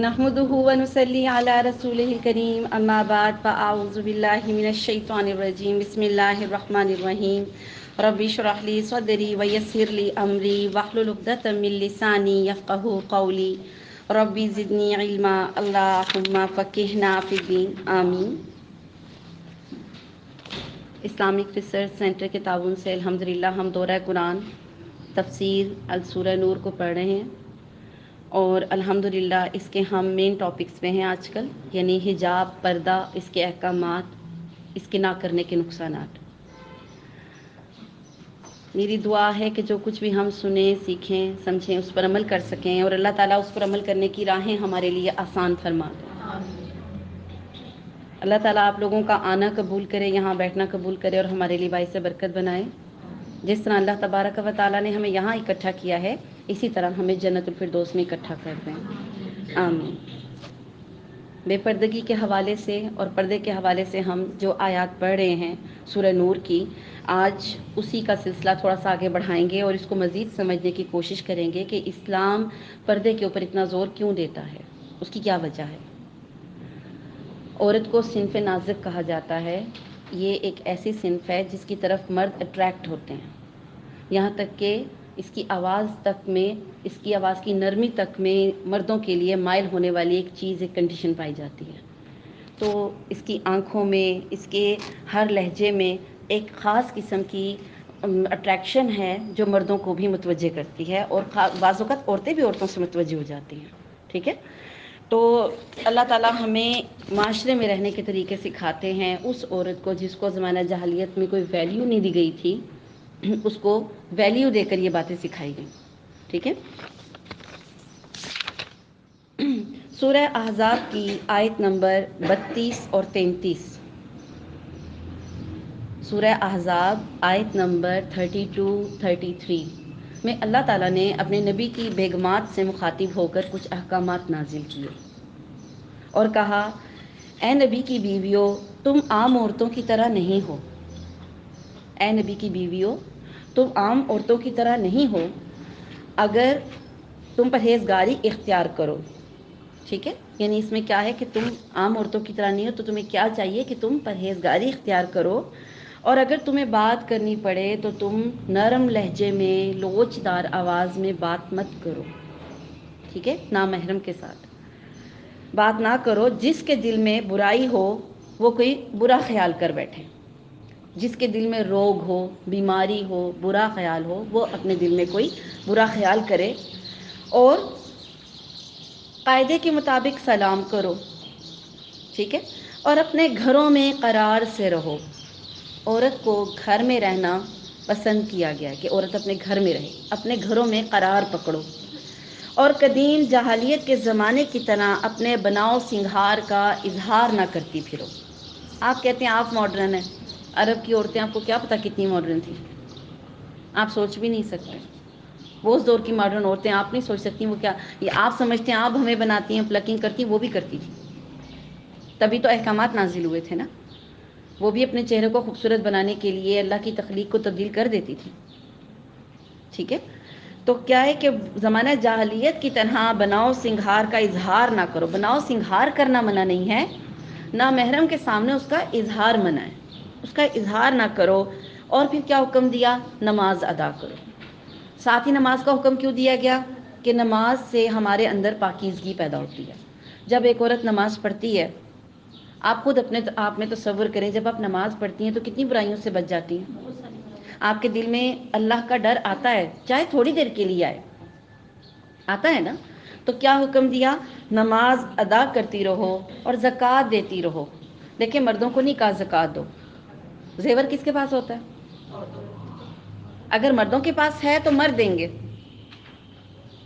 نحمده ونصلي على رسوله الكريم اما بعد فاعوذ بالله من الشيطان الرجيم بسم الله الرحمن الرحيم رب اشرح لي صدري ويسر لي امري واحلل عقدة من لساني يفقهوا قولي رب زدني علما اللهم فقهنا في الدين آمین۔ اسلامک ریسرچ سینٹر کے تعاون سے الحمدللہ ہم دورہ قرآن تفسیر السورہ نور کو پڑھ رہے ہیں، اور الحمدللہ اس کے ہم مین ٹاپکس پہ ہیں آج کل، یعنی حجاب، پردہ، اس کے احکامات، اس کے نہ کرنے کے نقصانات۔ میری دعا ہے کہ جو کچھ بھی ہم سنیں، سیکھیں، سمجھیں، اس پر عمل کر سکیں، اور اللہ تعالیٰ اس پر عمل کرنے کی راہیں ہمارے لیے آسان فرما دے۔ اللہ تعالیٰ آپ لوگوں کا آنا قبول کرے، یہاں بیٹھنا قبول کرے، اور ہمارے لیے باعث برکت بنائے۔ جس طرح اللہ تبارک و تعالیٰ نے ہمیں یہاں اکٹھا کیا ہے، اسی طرح ہمیں جنت الفردوس میں اکٹھا کر دیں، آمین۔ بے پردگی کے حوالے سے اور پردے کے حوالے سے ہم جو آیات پڑھ رہے ہیں سورہ نور کی، آج اسی کا سلسلہ تھوڑا سا آگے بڑھائیں گے اور اس کو مزید سمجھنے کی کوشش کریں گے کہ اسلام پردے کے اوپر اتنا زور کیوں دیتا ہے، اس کی کیا وجہ ہے۔ عورت کو صنف نازک کہا جاتا ہے۔ یہ ایک ایسی صنف ہے جس کی طرف مرد اٹریکٹ ہوتے ہیں، یہاں تک کہ اس کی آواز تک میں، اس کی آواز کی نرمی تک میں مردوں کے لیے مائل ہونے والی ایک چیز، ایک کنڈیشن پائی جاتی ہے۔ تو اس کی آنکھوں میں، اس کے ہر لہجے میں ایک خاص قسم کی اٹریکشن ہے جو مردوں کو بھی متوجہ کرتی ہے، اور بعض اوقات عورتیں بھی عورتوں سے متوجہ ہو جاتی ہیں، ٹھیک ہے۔ تو اللہ تعالیٰ ہمیں معاشرے میں رہنے کے طریقے سکھاتے ہیں۔ اس عورت کو جس کو زمانہ جاہلیت میں کوئی ویلیو نہیں دی گئی تھی، اس کو ویلیو دے کر یہ باتیں سکھائی گئیں، ٹھیک ہے۔ سورہ احزاب کی آیت نمبر 32 اور 33، سورہ احزاب آیت نمبر 32-33 میں اللہ تعالیٰ نے اپنے نبی کی بیگمات سے مخاطب ہو کر کچھ احکامات نازل کیے اور کہا، اے نبی کی بیویوں، تم عام عورتوں کی طرح نہیں ہو۔ اے نبی کی بیویوں، تم عام عورتوں کی طرح نہیں ہو اگر تم پرہیزگاری اختیار کرو، ٹھیک ہے۔ یعنی اس میں کیا ہے کہ تم عام عورتوں کی طرح نہیں ہو، تو تمہیں کیا چاہیے کہ تم پرہیزگاری اختیار کرو، اور اگر تمہیں بات کرنی پڑے تو تم نرم لہجے میں، لوچدار آواز میں بات مت کرو، ٹھیک ہے، نامحرم کے ساتھ بات نہ کرو۔ جس کے دل میں برائی ہو وہ کوئی برا خیال کر بیٹھے، جس کے دل میں روگ ہو، بیماری ہو، برا خیال ہو، وہ اپنے دل میں کوئی برا خیال کرے، اور قاعدے کے مطابق سلام کرو، ٹھیک ہے، اور اپنے گھروں میں قرار سے رہو۔ عورت کو گھر میں رہنا پسند کیا گیا کہ عورت اپنے گھر میں رہے، اپنے گھروں میں قرار پکڑو، اور قدیم جاہلیت کے زمانے کی طرح اپنے بناؤ سنگھار کا اظہار نہ کرتی پھرو۔ آپ کہتے ہیں آپ ماڈرن ہیں، عرب کی عورتیں آپ کو کیا پتہ کتنی ماڈرن تھیں، آپ سوچ بھی نہیں سکتے۔ وہ اس دور کی ماڈرن عورتیں آپ نہیں سوچ سکتی وہ کیا، یہ آپ سمجھتے ہیں آپ ہمیں بناتی ہیں، پلکنگ کرتی ہیں، وہ بھی کرتی تھی، تبھی تو احکامات نازل ہوئے تھے نا۔ وہ بھی اپنے چہرے کو خوبصورت بنانے کے لیے اللہ کی تخلیق کو تبدیل کر دیتی تھی، ٹھیک ہے۔ تو کیا ہے کہ زمانہ جاہلیت کی طرح بناؤ سنگھار کا اظہار نہ کرو۔ بناؤ سنگھار کرنا منع نہیں ہے، نامحرم کے سامنے اس کا اظہار منع ہے، اس کا اظہار نہ کرو۔ اور پھر کیا حکم دیا؟ نماز ادا کرو۔ ساتھ ہی نماز کا حکم کیوں دیا گیا؟ کہ نماز سے ہمارے اندر پاکیزگی پیدا ہوتی ہے۔ جب ایک عورت نماز پڑھتی ہے، آپ خود اپنے آپ میں تصور کریں، جب آپ نماز پڑھتی ہیں تو کتنی برائیوں سے بچ جاتی ہیں۔ آپ کے دل میں اللہ کا ڈر آتا ہے، چاہے تھوڑی دیر کے لیے آئے، آتا ہے نا۔ تو کیا حکم دیا؟ نماز ادا کرتی رہو اور زکوٰۃ دیتی رہو۔ دیکھیں، مردوں کو نہیں کہا زکوٰۃ دو، زیور کس کے پاس ہوتا ہے؟ اگر مردوں کے پاس ہے تو مرد دیں گے،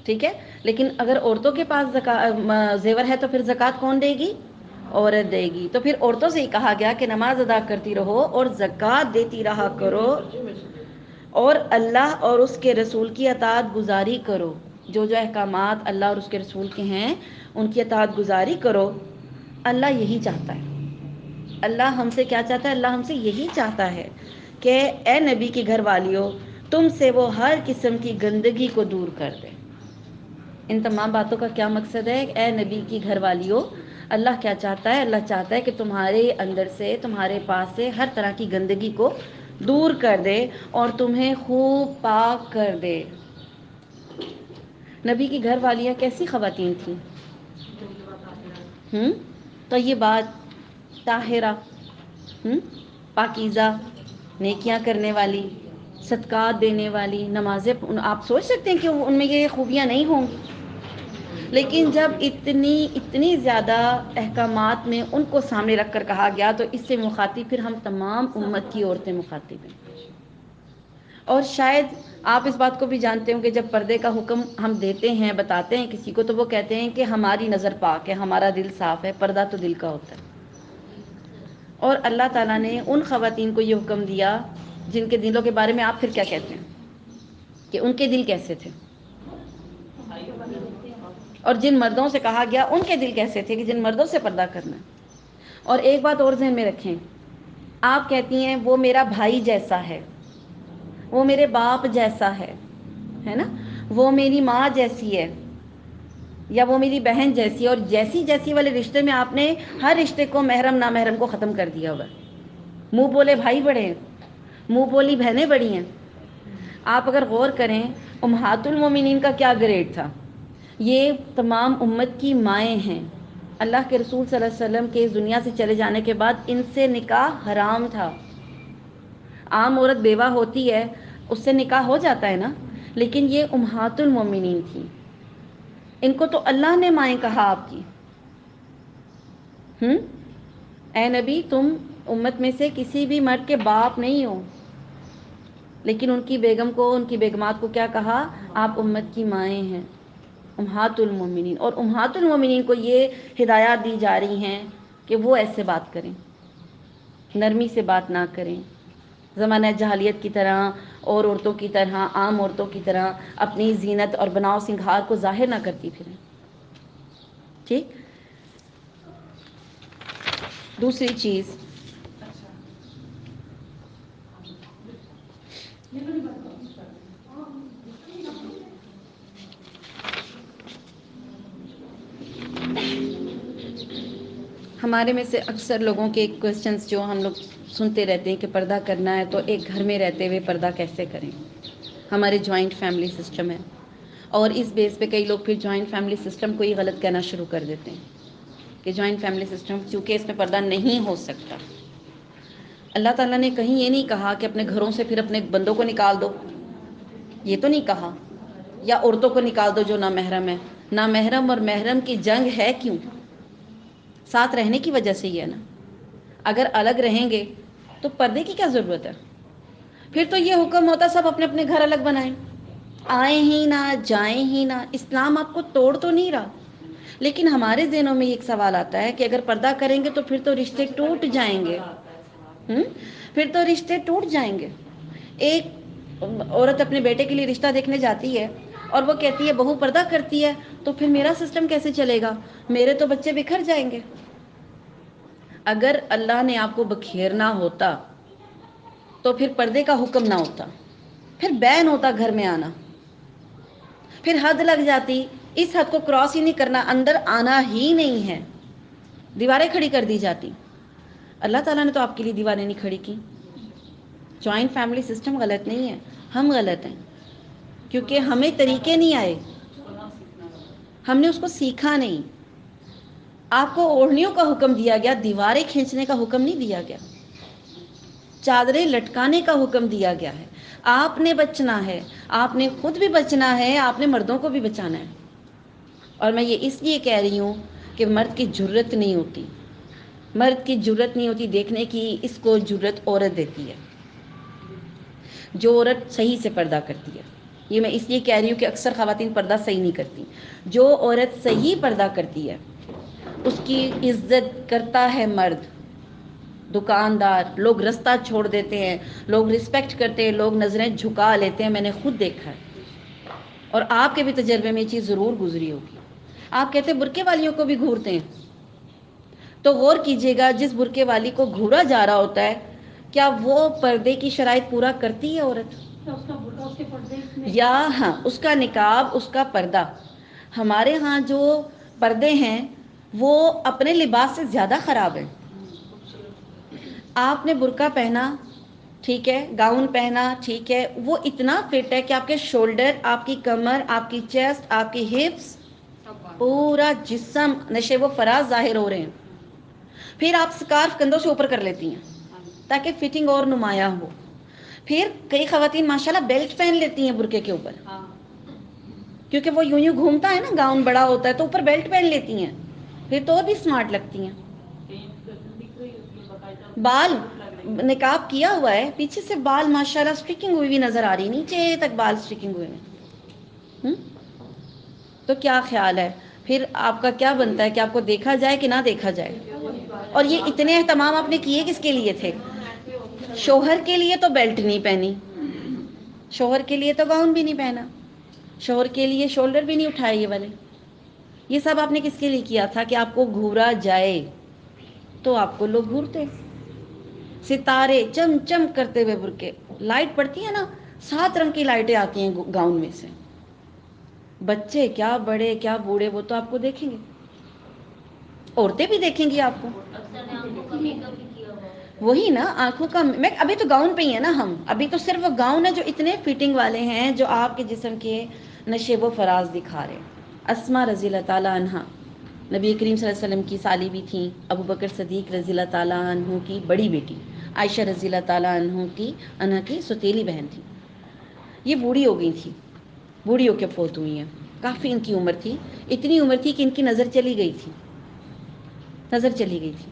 ٹھیک ہے، لیکن اگر عورتوں کے پاس زیور ہے تو پھر زکوٰۃ کون دے گی؟ عورت دے گی۔ تو پھر عورتوں سے ہی کہا گیا کہ نماز ادا کرتی رہو اور زکوٰۃ دیتی رہا کرو، اور اللہ اور اس کے رسول کی اطاعت گزاری کرو۔ جو جو احکامات اللہ اور اس کے رسول کے ہیں ان کی اطاعت گزاری کرو۔ اللہ یہی چاہتا ہے، اللہ ہم سے کیا چاہتا ہے؟ اللہ ہم سے یہی چاہتا ہے کہ اے نبی کی گھر والیوں، تم سے وہ ہر قسم کی گندگی کو دور کر دے۔ ان تمام باتوں کا کیا مقصد ہے؟ اے نبی کی گھر والیوں، اللہ کیا چاہتا ہے؟ اللہ چاہتا ہے کہ تمہارے اندر سے، تمہارے پاس سے ہر طرح کی گندگی کو دور کر دے اور تمہیں خوب پاک کر دے۔ نبی کی گھر والیاں کیسی خواتین تھیں؟ طیبات، طاہرہ، پاکیزہ، نیکیاں کرنے والی، صدقات دینے والی، نمازیں۔ آپ سوچ سکتے ہیں کہ ان میں یہ خوبیاں نہیں ہوں؟ لیکن جب اتنی زیادہ احکامات میں ان کو سامنے رکھ کر کہا گیا تو اس سے مخاطب پھر ہم تمام امت کی عورتیں مخاطب ہیں۔ اور شاید آپ اس بات کو بھی جانتے ہوں کہ جب پردے کا حکم ہم دیتے ہیں، بتاتے ہیں کسی کو، تو وہ کہتے ہیں کہ ہماری نظر پاک ہے، ہمارا دل صاف ہے۔ پردہ تو دل کا ہوتا ہے۔ اور اللہ تعالیٰ نے ان خواتین کو یہ حکم دیا جن کے دلوں کے بارے میں آپ پھر کیا کہتے ہیں کہ ان کے دل کیسے تھے؟ اور جن مردوں سے کہا گیا ان کے دل کیسے تھے کہ جن مردوں سے پردہ کرنا ہے؟ اور ایک بات اور ذہن میں رکھیں، آپ کہتی ہیں وہ میرا بھائی جیسا ہے، وہ میرے باپ جیسا ہے نا، وہ میری ماں جیسی ہے، یا وہ میری بہن جیسی ہے۔ اور جیسی جیسی والے رشتے میں آپ نے ہر رشتے کو، محرم نامحرم کو ختم کر دیا ہوگا۔ منہ بولے بھائی بڑے ہیں، منہ بولی بہنیں بڑی ہیں۔ آپ اگر غور کریں امہات المومنین کا کیا گریڈ تھا؟ یہ تمام امت کی مائیں ہیں۔ اللہ کے رسول صلی اللہ علیہ وسلم کے اس دنیا سے چلے جانے کے بعد ان سے نکاح حرام تھا۔ عام عورت بیوہ ہوتی ہے، اس سے نکاح ہو جاتا ہے نا، لیکن یہ امہات المومنین تھی۔ ان کو تو اللہ نے مائیں کہا آپ کی۔ اے نبی، تم امت میں سے کسی بھی مرد کے باپ نہیں ہو، لیکن ان کی بیگم کو، ان کی بیگمات کو کیا کہا؟ آپ امت کی مائیں ہیں، امہات المومنین۔ اور امہات المومنین کو یہ ہدایات دی جا رہی ہیں کہ وہ ایسے بات کریں، نرمی سے بات نہ کریں، زمانہ جاہلیت کی طرح اور عورتوں کی طرح، عام عورتوں کی طرح اپنی زینت اور بناؤ سنگھار کو ظاہر نہ کرتی پھریں۔ ٹھیک؟ دوسری چیز، ہمارے میں سے اکثر لوگوں کے کوسچنز جو ہم لوگ سنتے رہتے ہیں کہ پردہ کرنا ہے تو ایک گھر میں رہتے ہوئے پردہ کیسے کریں؟ ہمارے جوائنٹ فیملی سسٹم ہے، اور اس بیس پہ کئی لوگ پھر جوائنٹ فیملی سسٹم کو ہی غلط کہنا شروع کر دیتے ہیں کہ جوائنٹ فیملی سسٹم چونکہ اس میں پردہ نہیں ہو سکتا۔ اللہ تعالیٰ نے کہیں یہ نہیں کہا کہ اپنے گھروں سے پھر اپنے بندوں کو نکال دو، یہ تو نہیں کہا، یا عورتوں کو نکال دو جو نامحرم ہے۔ نامحرم اور محرم کی جنگ ہے کیوں؟ ساتھ رہنے کی وجہ سے ہی ہے نا۔ اگر الگ رہیں گے تو پردے کی کیا ضرورت ہے؟ پھر تو یہ حکم ہوتا سب اپنے اپنے گھر الگ بنائیں، آئیں ہی نہ، جائیں ہی نہ۔ اسلام آپ کو توڑ تو نہیں رہا، لیکن ہمارے ذہنوں میں ایک سوال آتا ہے کہ اگر پردہ کریں گے تو پھر تو رشتے ٹوٹ جائیں گے۔ پھر تو رشتے ٹوٹ جائیں گے۔ ایک عورت اپنے بیٹے کے لیے رشتہ دیکھنے جاتی ہے اور وہ کہتی ہے بہو پردہ کرتی ہے تو پھر میرا سسٹم کیسے چلے گا؟ میرے تو بچے بکھر جائیں گے۔ اگر اللہ نے آپ کو بکھیرنا ہوتا تو پھر پردے کا حکم نہ ہوتا، پھر بین ہوتا گھر میں آنا، پھر حد لگ جاتی، اس حد کو کراس ہی نہیں کرنا، اندر آنا ہی نہیں ہے، دیواریں کھڑی کر دی جاتی۔ اللہ تعالیٰ نے تو آپ کے لیے دیواریں نہیں کھڑی کی۔ جوائنٹ فیملی سسٹم غلط نہیں ہے، ہم غلط ہیں کیونکہ ہمیں طریقے نہیں آئے، ہم نے اس کو سیکھا نہیں۔ آپ کو اوڑھنیوں کا حکم دیا گیا، دیواریں کھینچنے کا حکم نہیں دیا گیا، چادریں لٹکانے کا حکم دیا گیا ہے۔ آپ نے بچنا ہے، آپ نے خود بھی بچنا ہے، آپ نے مردوں کو بھی بچانا ہے۔ اور میں یہ اس لیے کہہ رہی ہوں کہ مرد کی جرت نہیں ہوتی، مرد کی جرت نہیں ہوتی دیکھنے کی، اس کو جرت عورت دیتی ہے، جو عورت صحیح سے پردہ کرتی ہے۔ یہ میں اس لیے کہہ رہی ہوں کہ اکثر خواتین پردہ صحیح نہیں کرتی۔ جو عورت صحیح پردہ کرتی ہے اس کی عزت کرتا ہے مرد، دکاندار، لوگ رستہ چھوڑ دیتے ہیں، لوگ رسپیکٹ کرتے ہیں، لوگ نظریں جھکا لیتے ہیں۔ میں نے خود دیکھا ہے، اور آپ کے بھی تجربے میں یہ چیز ضرور گزری ہوگی۔ آپ کہتے ہیں برقعے والیوں کو بھی گھورتے ہیں، تو غور کیجئے گا جس برقعے والی کو گھورا جا رہا ہوتا ہے کیا وہ پردے کی شرائط پورا کرتی ہے عورت؟ یا ہاں، اس کا نقاب، اس کا پردہ ہمارے ہاں جو پردے ہیں وہ اپنے لباس سے زیادہ خراب ہیں. آپ نے برقع پہنا ٹھیک ہے، گاؤن پہنا ٹھیک ہے، وہ اتنا فٹ ہے کہ آپ کے شولڈر، آپ کی کمر، آپ کی چیسٹ، آپ کی ہپس، پورا جسم نشیب و فراز ظاہر ہو رہے ہیں. پھر آپ سکارف کندھوں سے اوپر کر لیتی ہیں تاکہ فٹنگ اور نمایاں ہو. پھر کئی خواتین ماشاءاللہ بیلٹ پہن لیتی ہیں برقعے کے اوپر، کیونکہ وہ یوں گھومتا ہے نا، گاؤن بڑا ہوتا ہے تو اوپر بیلٹ پہن لیتی ہیں، پھر تو اور بھی اسمارٹ لگتی ہیں. بال نقاب کیا ہوا ہے، پیچھے سے بال ماشاءاللہ اسٹرکنگ ہوئی نظر آ رہی، نیچے تک بال اسٹرکنگ ہوئے ہیں. تو کیا خیال ہے پھر آپ کا؟ کیا بنتا ہے کہ آپ کو دیکھا جائے کہ نہ دیکھا جائے؟ اور یہ اتنے اہتمام آپ نے کیے کس کے لیے تھے؟ شوہر کے لیے تو بیلٹ نہیں پہنی، شوہر کے لیے تو گاؤن بھی نہیں پہنا، شوہر کے لیے شولڈر بھی نہیں اٹھائے یہ والے. یہ سب آپ نے کس کے لیے کیا تھا؟ کہ آپ کو گھورا جائے تو آپ کو لوگ گھورتے. ستارے چم چم کرتے ہوئے برقعے، لائٹ پڑتی ہے نا، 7 رنگ کی لائٹیں آتی ہیں گاؤن میں سے. بچے کیا بڑے کیا بوڑھے وہ تو آپ کو دیکھیں گے، عورتیں بھی دیکھیں گی آپ کو. وہی نا آنکھوں کا میں ابھی تو گاؤن پہ ہی ہے نا، ہم ابھی تو صرف وہ گاؤن ہے جو اتنے فٹنگ والے ہیں جو آپ کے جسم کے نشیب و فراز دکھا رہے. اسما رضی اللہ تعالیٰ عنہ نبی کریم صلی اللہ علیہ وسلم کی سالی بھی تھیں، ابو بکر صدیق رضی اللہ تعالیٰ عنہ کی بڑی بیٹی، عائشہ رضی اللہ تعالیٰ عنہ کی سوتیلی بہن تھی. یہ بوڑھی ہو گئی تھی، بوڑھی ہو کے فوت ہوئی ہیں. کافی ان کی عمر تھی، اتنی عمر تھی کہ ان کی نظر چلی گئی تھی، نظر چلی گئی تھی.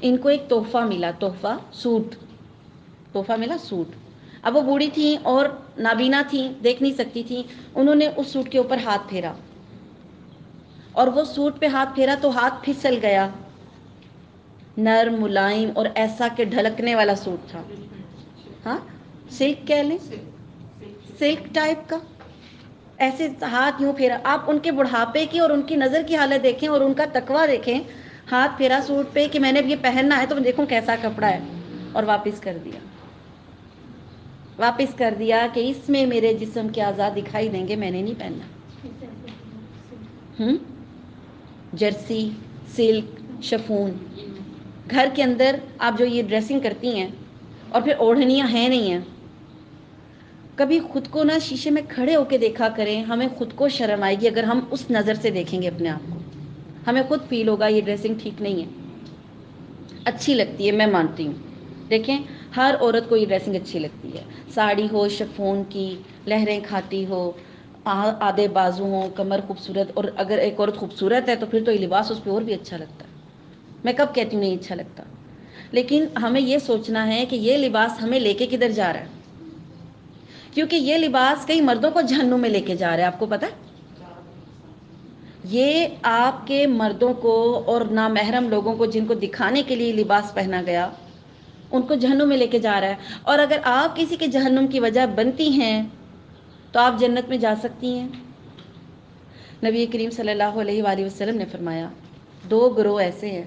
ان کو ایک تحفہ ملا، تحفہ سوٹ، تحفہ ملا سوٹ. اب وہ بوڑھی تھیں اور نابینا تھیں، دیکھ نہیں سکتی تھیں. انہوں نے اس سوٹ کے اوپر ہاتھ پھیرا اور وہ سوٹ پہ ہاتھ پھیرا تو ہاتھ پھسل گیا. نرم ملائم اور ایسا کہ ڈھلکنے والا سوٹ تھا. ہاں سلک کہہ لیں، سلک ٹائپ کا. ایسے ہاتھ یوں پھیرا. آپ ان کے بڑھاپے کی اور ان کی نظر کی حالت دیکھیں اور ان کا تقویٰ دیکھیں. ہاتھ پھیرا سوٹ پہ کہ میں نے اب یہ پہننا ہے تو دیکھوں کیسا کپڑا ہے، اور واپس کر دیا. واپس کر دیا کہ اس میں میرے جسم کے اعضاء دکھائی دیں گے، میں نے نہیں پہننا. Jersey, silk, chiffon. گھر کے اندر آپ جو یہ ڈریسنگ کرتی ہیں اور پھر اوڑھنیاں ہیں نہیں ہیں، کبھی خود کو نہ شیشے میں کھڑے ہو کے دیکھا کریں. ہمیں خود کو شرم آئے گی اگر ہم اس نظر سے دیکھیں گے اپنے آپ کو. ہمیں خود فیل ہوگا یہ ڈریسنگ ٹھیک نہیں ہے. اچھی لگتی ہے، میں مانتی ہوں، دیکھیں ہر عورت کو یہ ڈریسنگ اچھی لگتی ہے. ساڑی ہو شفون کی، لہریں کھاتی ہو، آدھے بازو ہوں، کمر خوبصورت. اور اگر ایک عورت خوبصورت ہے تو پھر تو یہ لباس اس پہ اور بھی اچھا لگتا ہے. میں کب کہتی ہوں نہیں اچھا لگتا؟ لیکن ہمیں یہ سوچنا ہے کہ یہ لباس ہمیں لے کے کدھر جا رہا ہے. کیونکہ یہ لباس کئی مردوں کو جہنم میں لے کے جا رہا ہے. آپ کو پتہ ہے؟ یہ آپ کے مردوں کو اور نامحرم لوگوں کو جن کو دکھانے کے لیے لباس پہنا گیا، ان کو جہنم میں لے کے جا رہا ہے. اور اگر آپ کسی کے جہنم کی وجہ بنتی ہیں تو آپ جنت میں جا سکتی ہیں. نبی کریم صلی اللہ علیہ وآلہ وسلم نے فرمایا 2 گروہ ایسے ہیں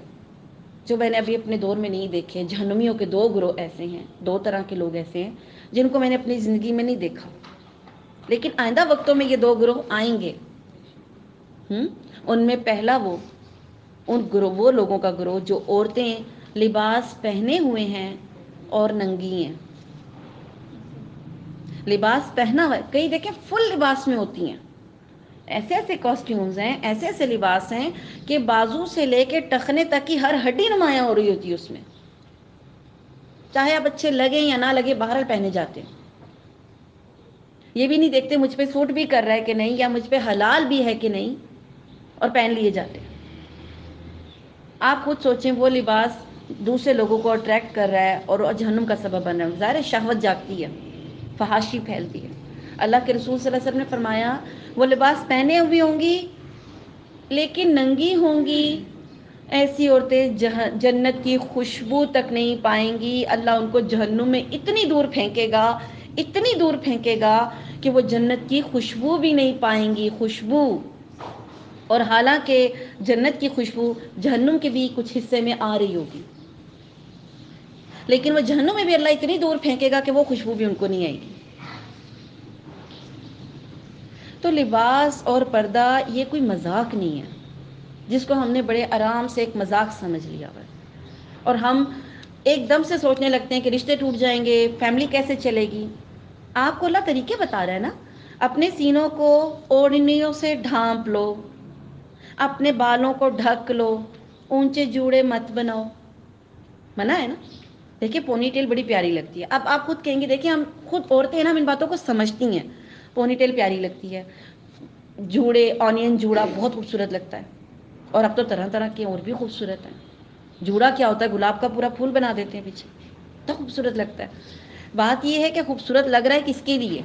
جو میں نے ابھی اپنے دور میں نہیں دیکھے. جہنمیوں کے 2 گروہ ایسے ہیں، 2 طرح کے لوگ ایسے ہیں جن کو میں نے اپنی زندگی میں نہیں دیکھا، لیکن آئندہ وقتوں میں یہ 2 گروہ آئیں گے. ان میں پہلا وہ لوگوں کا گروہ جو عورتیں لباس پہنے ہوئے ہیں اور ننگی ہیں. لباس پہنا ہوا ہے، کئی دیکھیں فل لباس میں ہوتی ہیں. ایسے ایسے کاسٹیومز ہیں، ایسے ایسے لباس ہیں کہ بازو سے لے کے ٹخنے تک کی ہر ہڈی نمایاں ہو رہی ہوتی ہے اس میں. چاہے آپ اچھے لگیں یا نہ لگے، بہرحال پہنے جاتے ہیں. یہ بھی نہیں دیکھتے مجھ پہ سوٹ بھی کر رہا ہے کہ نہیں، یا مجھ پہ حلال بھی ہے کہ نہیں، اور پہن لیے جاتے ہیں. آپ خود سوچیں وہ لباس دوسرے لوگوں کو اٹریکٹ کر رہا ہے اور جہنم کا سبب بن رہا ہے. ظاہر شہوت جاگتی ہے، فحاشی پھیلتی ہے. اللہ کے رسول صلی اللہ علیہ وسلم نے فرمایا وہ لباس پہنے ہوئی ہوں گی لیکن ننگی ہوں گی، ایسی عورتیں جنت کی خوشبو تک نہیں پائیں گی. اللہ ان کو جہنم میں اتنی دور پھینکے گا، اتنی دور پھینکے گا کہ وہ جنت کی خوشبو بھی نہیں پائیں گی. خوشبو. اور حالانکہ جنت کی خوشبو جہنم کے بھی کچھ حصے میں آ رہی ہوگی، لیکن وہ جہنم میں بھی اللہ اتنی دور پھینکے گا کہ وہ خوشبو بھی ان کو نہیں آئے گی. تو لباس اور پردہ یہ کوئی مذاق نہیں ہے جس کو ہم نے بڑے آرام سے ایک مذاق سمجھ لیا ہوا ہے، اور ہم ایک دم سے سوچنے لگتے ہیں کہ رشتے ٹوٹ جائیں گے، فیملی کیسے چلے گی۔ آپ کو اللہ طریقے بتا رہا ہے نا، اپنے سینوں کو اوڑھنیوں سے ڈھانپ لو، اپنے بالوں کو ڈھک لو، اونچے جوڑے مت بناؤ، منع ہے نا۔ دیکھیں پونی ٹیل بڑی پیاری لگتی ہے، اب آپ خود کہیں گے، دیکھیں ہم خود عورتیں ہیں نا، ہم ان باتوں کو سمجھتی ہیں، پونی ٹیل پیاری لگتی ہے، جوڑے آنین جوڑا بہت خوبصورت لگتا ہے، اور اب تو طرح طرح کے اور بھی خوبصورت ہیں۔ جوڑا کیا ہوتا ہے، گلاب کا پورا پھول بنا دیتے ہیں پیچھے، تو خوبصورت لگتا ہے۔ بات یہ ہے کہ خوبصورت لگ رہا ہے کس کے لیے،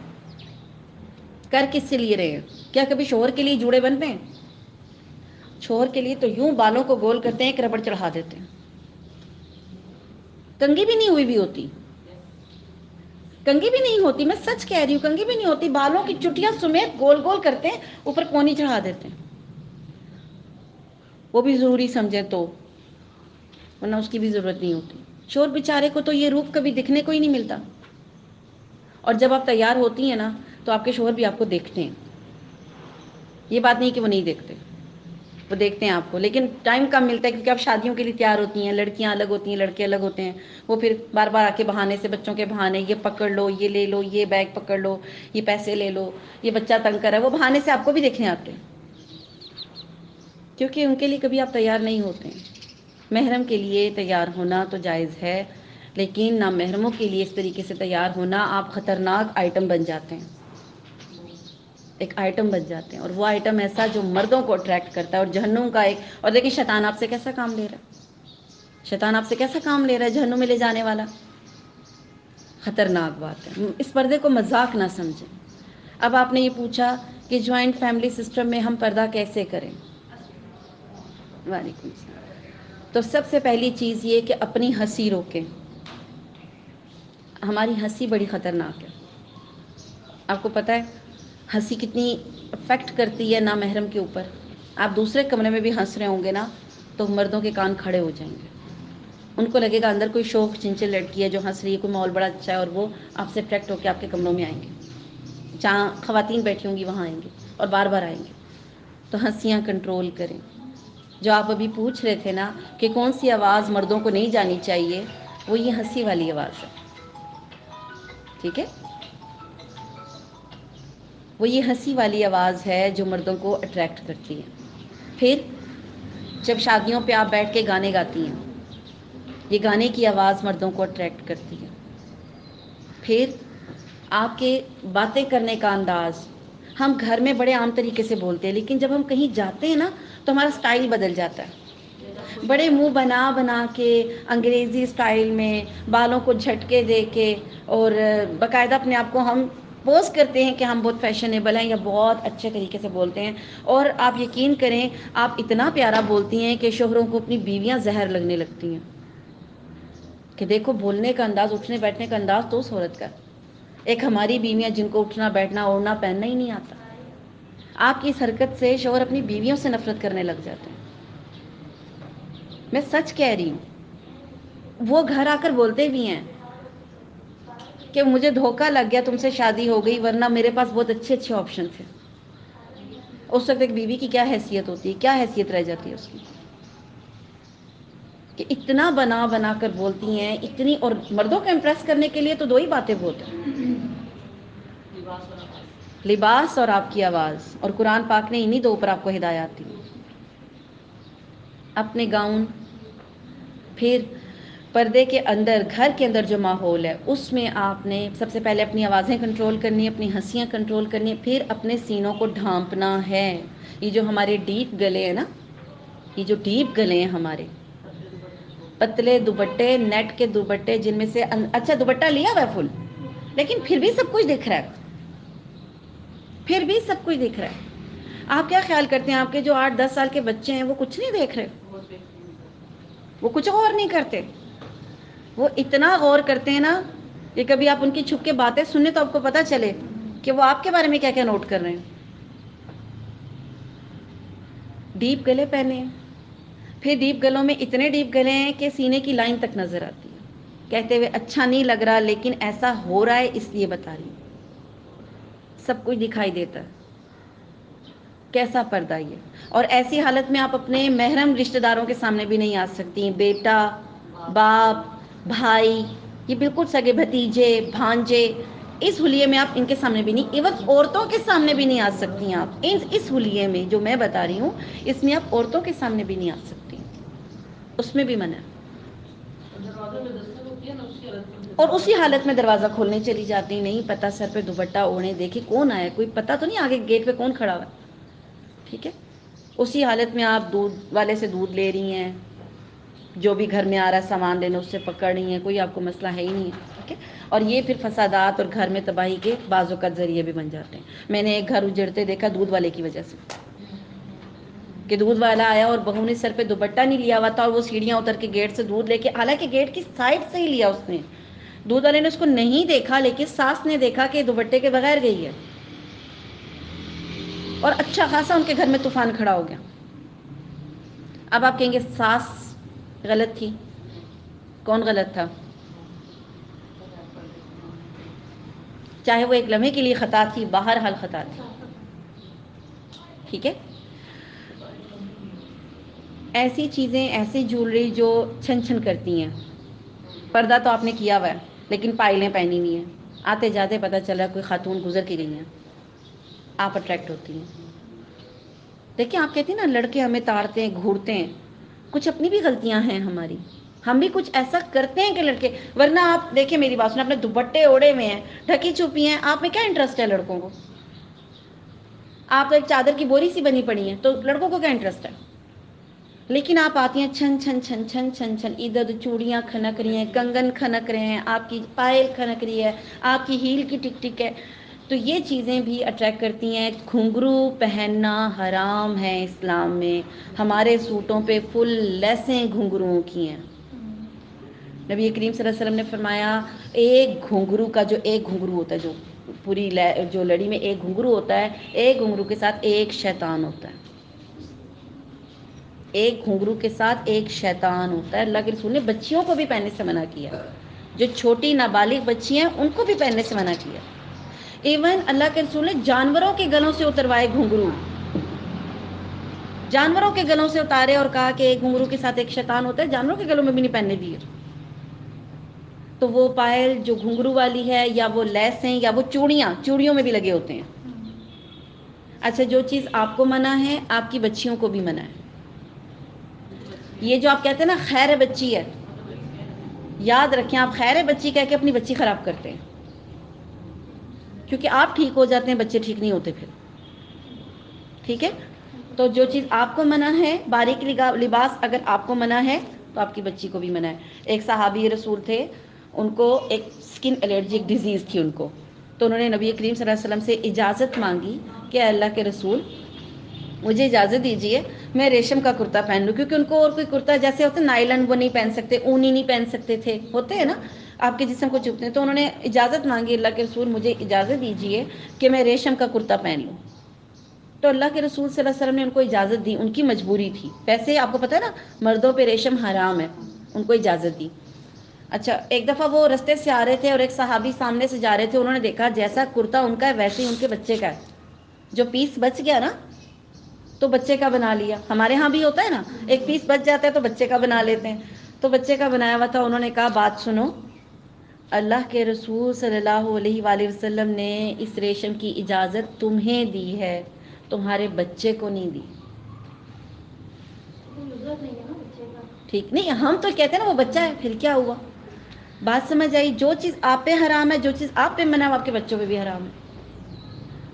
کر کس سے لیے رہے ہیں؟ کیا کبھی شوہر کے لیے جوڑے بنتے ہیں؟ شوہر کے لیے تو یوں بالوں کو گول کرتے ہیں کہ ربڑ چڑھا دیتے ہیں، کنگھی بھی نہیں ہوئی بھی ہوتی، کنگھی بھی نہیں ہوتی، میں سچ کہہ رہی ہوں، کنگھی بھی نہیں ہوتی، بالوں کی چٹیاں سمیت گول گول کرتے ہیں، اوپر پونی چڑھا دیتے ہیں، وہ بھی ضروری سمجھے تو، ورنہ اس کی بھی ضرورت نہیں ہوتی۔ شوہر بیچارے کو تو یہ روپ کبھی دکھنے کو ہی نہیں ملتا، اور جب آپ تیار ہوتی ہیں نا تو آپ کے شوہر بھی آپ کو دیکھتے ہیں، یہ بات نہیں کہ وہ نہیں دیکھتے، وہ دیکھتے ہیں آپ کو، لیکن ٹائم کم ملتا ہے کیونکہ آپ شادیوں کے لیے تیار ہوتی ہیں، لڑکیاں الگ ہوتی ہیں، لڑکے الگ ہوتے ہیں، وہ پھر بار بار آ کے بہانے سے، بچوں کے بہانے، یہ پکڑ لو، یہ لے لو، یہ بیگ پکڑ لو، یہ پیسے لے لو، یہ بچہ تنگ کر رہا ہے، وہ بہانے سے آپ کو بھی دیکھنے آتے ہیں، کیونکہ ان کے لیے کبھی آپ تیار نہیں ہوتے ہیں۔ محرم کے لیے تیار ہونا تو جائز ہے، لیکن نامحرموں کے لیے اس طریقے سے تیار ہونا، آپ خطرناک آئٹم بن جاتے ہیں، ایک آئٹم بن جاتے ہیں، اور وہ آئٹم ایسا جو مردوں کو اٹریکٹ کرتا ہے، اور جہنم کا ایک، اور دیکھیں شیطان آپ سے کیسا کام لے رہا ہے، شیطان آپ سے کیسا کام لے رہا ہے، جہنم میں لے جانے والا، خطرناک بات ہے۔ اس پردے کو مذاق نہ سمجھیں۔ اب آپ نے یہ پوچھا کہ جوائنٹ فیملی سسٹم میں ہم پردہ کیسے کریں؟ وعلیکم السلام۔ تو سب سے پہلی چیز یہ کہ اپنی ہنسی روکیں، ہماری ہنسی بڑی خطرناک ہے، آپ کو پتہ ہے ہنسی کتنی افیکٹ کرتی ہے نامحرم کے اوپر۔ آپ دوسرے کمرے میں بھی ہنس رہے ہوں گے نا تو مردوں کے کان کھڑے ہو جائیں گے، ان کو لگے گا اندر کوئی شوخ چنچل لڑکی ہے جو ہنس رہی ہے، کوئی ماحول بڑا اچھا ہے، اور وہ آپ سے اٹریکٹ ہو کے آپ کے کمروں میں آئیں گے، جہاں خواتین بیٹھی ہوں گی وہاں آئیں گے، اور بار بار آئیں گے۔ تو ہنسیاں کنٹرول کریں۔ جو آپ ابھی پوچھ رہے تھے نا کہ کون سی آواز مردوں کو نہیں جانی چاہیے، وہ یہ ہنسی والی آواز ہے، ٹھیک ہے؟ وہ یہ ہنسی والی آواز ہے جو مردوں کو اٹریکٹ کرتی ہے۔ پھر جب شادیوں پہ آپ بیٹھ کے گانے گاتی ہیں، یہ گانے کی آواز مردوں کو اٹریکٹ کرتی ہے۔ پھر آپ کے باتیں کرنے کا انداز، ہم گھر میں بڑے عام طریقے سے بولتے ہیں، لیکن جب ہم کہیں جاتے ہیں نا تو ہمارا سٹائل بدل جاتا ہے، بڑے منہ بنا بنا کے انگریزی سٹائل میں، بالوں کو جھٹکے دے کے، اور باقاعدہ اپنے آپ کو ہم پوز کرتے ہیں کہ ہم بہت فیشنیبل ہیں یا بہت اچھے طریقے سے بولتے ہیں، اور آپ یقین کریں آپ اتنا پیارا بولتی ہیں کہ شوہروں کو اپنی بیویاں زہر لگنے لگتی ہیں، کہ دیکھو بولنے کا انداز، اٹھنے بیٹھنے کا انداز تو اس عورت کا۔ ایک ہماری بیویاں جن کو اٹھنا بیٹھنا اوڑھنا پہننا ہی نہیں آتا، آپ کی اس حرکت سے شوہر اپنی بیویوں سے نفرت کرنے لگ جاتے ہیں، میں سچ کہہ رہی ہوں۔ وہ گھر آ کر بولتے بھی ہیں کہ مجھے دھوکہ لگ گیا، تم سے شادی ہو گئی، ورنہ میرے پاس بہت اچھے اچھے آپشن تھے۔ اس وقت ایک بیوی کی کیا حیثیت ہوتی ہے، کیا حیثیت رہ جاتی ہے اس کی، کہ اتنا بنا بنا کر بولتی ہیں اتنی، اور مردوں کو امپریس کرنے کے لیے تو دو ہی باتیں بہت ہیں، لباس اور آپ کی آواز، اور قرآن پاک نے انہی دو پر آپ کو ہدایات دی۔ اپنے گاؤن، پھر پردے کے اندر، گھر کے اندر جو ماحول ہے اس میں آپ نے سب سے پہلے اپنی آوازیں کنٹرول کرنی ہے، اپنی ہنسیاں کنٹرول کرنی ہے، پھر اپنے سینوں کو ڈھانپنا ہے۔ یہ جو ہمارے ڈیپ گلے ہیں نا، یہ جو ڈیپ گلے ہیں ہمارے، پتلے دوپٹے، نیٹ کے دوپٹے جن میں سے اچھا دوپٹہ لیا ہوا ہے فل، لیکن پھر بھی سب کچھ دکھ رہا ہے، پھر بھی سب کچھ دکھ رہا ہے۔ آپ کیا خیال کرتے ہیں آپ کے جو 8-10 سال کے بچے ہیں وہ کچھ نہیں دیکھ رہے؟ وہ کچھ غور نہیں کرتے؟ وہ اتنا غور کرتے ہیں نا کہ کبھی آپ ان کی چھپ کے باتیں سنیں تو آپ کو پتہ چلے کہ وہ آپ کے بارے میں کیا کیا نوٹ کر رہے ہیں۔ ڈیپ گلے پہنے ہیں، پھر ڈیپ گلوں میں اتنے ڈیپ گلے ہیں کہ سینے کی لائن تک نظر آتی ہے، کہتے ہوئے اچھا نہیں لگ رہا لیکن ایسا ہو رہا ہے اس لیے بتا رہی ہوں، سب کچھ دکھائی دیتا ہے۔ کیسا پردہ یہ! اور ایسی حالت میں آپ اپنے محرم رشتہ داروں کے سامنے بھی نہیں آ سکتی، بیٹا، باپ، بھائی، یہ بالکل سگے بھتیجے، بھانجے، اس حلیے میں آپ ان کے سامنے بھی نہیں، ایون عورتوں کے سامنے بھی نہیں آ سکتی آپ اس حلیے میں جو میں بتا رہی ہوں، اس میں آپ عورتوں کے سامنے بھی نہیں آ سکتی، اس میں بھی منع ہے۔ اور اسی حالت میں دروازہ کھولنے چلی جاتی ہیں، نہیں پتہ سر پہ دوپٹہ اوڑھے، دیکھیں کون آیا، کوئی پتہ تو نہیں آگے گیٹ پہ کون کھڑا ہوا، ٹھیک ہے؟ اسی حالت میں آپ دودھ والے سے دودھ لے رہی ہیں، جو بھی گھر میں آ رہا ہے سامان لینا، اس سے پکڑ رہی ہیں، کوئی آپ کو مسئلہ ہے ہی نہیں ہے، ٹھیک ہے؟ اور یہ پھر فسادات اور گھر میں تباہی کے بعض اوقات ذریعے بھی بن جاتے ہیں۔ میں نے ایک گھر اجڑتے دیکھا دودھ والے کی وجہ سے، کہ دودھ والا آیا اور بہو نے سر پہ دوپٹہ نہیں لیا ہوا تھا، اور وہ سیڑھیاں اتر کے گیٹ سے دودھ لے کے، حالانکہ گیٹ کی سائڈ سے ہی لیا اس نے، دودھ والے نے اس کو نہیں دیکھا، لیکن ساس نے دیکھا کہ دوپٹے کے بغیر گئی ہے، اور اچھا خاصا ان کے گھر میں طوفان کھڑا ہو گیا۔ اب آپ کہیں گے ساس غلط تھی، کون غلط تھا؟ چاہے وہ ایک لمحے کے لیے خطا تھی، بہرحال خطا تھی، ٹھیک ہے؟ ایسی چیزیں، ایسی جولری جو چھن چھن کرتی ہیں، پردہ تو آپ نے کیا ہوا ہے لیکن پائلیں پہنی ہوئی ہیں، آتے جاتے پتہ چلا کوئی خاتون گزر کے گئی ہیں، آپ اٹریکٹ ہوتی ہیں۔ دیکھیں آپ کہتی ہیں نا لڑکے ہمیں تاڑتے ہیں، گھورتے ہیں، کچھ اپنی بھی غلطیاں ہیں ہماری، ہم بھی کچھ ایسا کرتے ہیں کہ لڑکے، ورنہ آپ دیکھیں میری بات سنیں، اپنے دوپٹے اوڑے ہوئے ہیں، ڈھکی چھپی ہیں، آپ میں کیا انٹرسٹ ہے لڑکوں کو؟ آپ تو ایک چادر کی بوری سی بنی پڑی ہیں، تو لڑکوں کو کیا انٹرسٹ ہے؟ لیکن آپ آتی ہیں چھن چھن چھن چھن چھن چھن، ادھر ادھر چوڑیاں کھنک رہی ہیں، کنگن کھنک رہے ہیں، آپ کی پائل کھنک رہی ہے، آپ کی ہیل کی ٹک ٹک ہے، تو یہ چیزیں بھی اٹریکٹ کرتی ہیں۔ گھنگرو پہننا حرام ہے اسلام میں، ہمارے سوٹوں پہ فل لیسیں گھنگروؤں کی ہیں۔ نبی کریم صلی اللہ علیہ وسلم نے فرمایا ایک گھنگرو کا، جو ایک گھنگرو ہوتا ہے، جو پوری جو لڑی میں ایک گھنگرو ہوتا ہے، ایک گھنگرو کے ساتھ ایک شیطان ہوتا ہے، ایک گھنگرو کے ساتھ ایک شیطان ہوتا ہے۔ اللہ کے رسول نے بچیوں کو بھی پہننے سے منع کیا، جو چھوٹی نابالغ بچی ہیں ان کو بھی پہننے سے منع کیا۔ ایون اللہ کے رسول نے جانوروں کے گلوں سے اتروائے گھنگرو، جانوروں کے گلوں سے اتارے اور کہا کہ ایک گھنگرو کے ساتھ ایک شیطان ہوتا ہے، جانوروں کے گلوں میں بھی نہیں پہننے دیے۔ تو وہ پائل جو گھنگرو والی ہے، یا وہ لیسیں، یا وہ چوڑیاں، چوڑیوں میں بھی لگے ہوتے ہیں۔ اچھا، جو چیز آپ کو منع ہے آپ کی بچیوں کو بھی منع ہے۔ یہ جو آپ کہتے ہیں نا خیر بچی ہے، یاد رکھیں آپ خیر بچی کہہ کے اپنی بچی خراب کرتے ہیں، کیونکہ آپ ٹھیک ہو جاتے ہیں، بچے ٹھیک نہیں ہوتے پھر، ٹھیک ہے؟ تو جو چیز آپ کو منع ہے، باریک لباس اگر آپ کو منع ہے تو آپ کی بچی کو بھی منع ہے۔ ایک صحابی رسول تھے، ان کو ایک سکن الرجی ڈیزیز تھی ان کو، تو انہوں نے نبی کریم صلی اللہ علیہ وسلم سے اجازت مانگی کہ اللہ کے رسول مجھے اجازت دیجیے میں ریشم کا کرتا پہن لوں، کیونکہ ان کو اور کوئی کرتا جیسے ہوتے نائلن وہ نہیں پہن سکتے، اونی نہیں پہن سکتے تھے، ہوتے ہیں نا آپ کے جسم کو چبھتے ہیں، تو انہوں نے اجازت مانگی اللہ کے رسول مجھے اجازت دیجیے کہ میں ریشم کا کرتا پہن لوں، تو اللہ کے رسول صلی اللہ علیہ وسلم نے ان کو اجازت دی، ان کی مجبوری تھی، ویسے آپ کو پتہ ہے نا مردوں پہ ریشم حرام ہے، ان کو اجازت دی۔ اچھا، ایک دفعہ وہ رستے سے آ رہے تھے اور ایک صحابی سامنے سے جا رہے تھے، انہوں نے دیکھا جیسا کرتا ان کا ہے ویسے ہی ان کے بچے کا ہے، جو پیس بچ گیا نا تو بچے کا بنا لیا، ہمارے ہاں بھی ہوتا ہے نا ایک پیس بچ جاتا ہے تو بچے کا بنا لیتے ہیں، تو بچے کا بنایا ہوا تھا۔ انہوں نے کہا بات سنو، اللہ کے رسول صلی اللہ علیہ وآلہ وسلم نے اس ریشم کی اجازت تمہیں دی ہے، تمہارے بچے کو نہیں دی، ٹھیک نہیں؟ ہم تو کہتے ہیں نا وہ بچہ ہے، پھر کیا ہوا؟ بات سمجھ آئی؟ جو چیز آپ پہ حرام ہے، جو چیز آپ پہ منع ہے، آپ کے بچوں پہ بھی حرام ہے،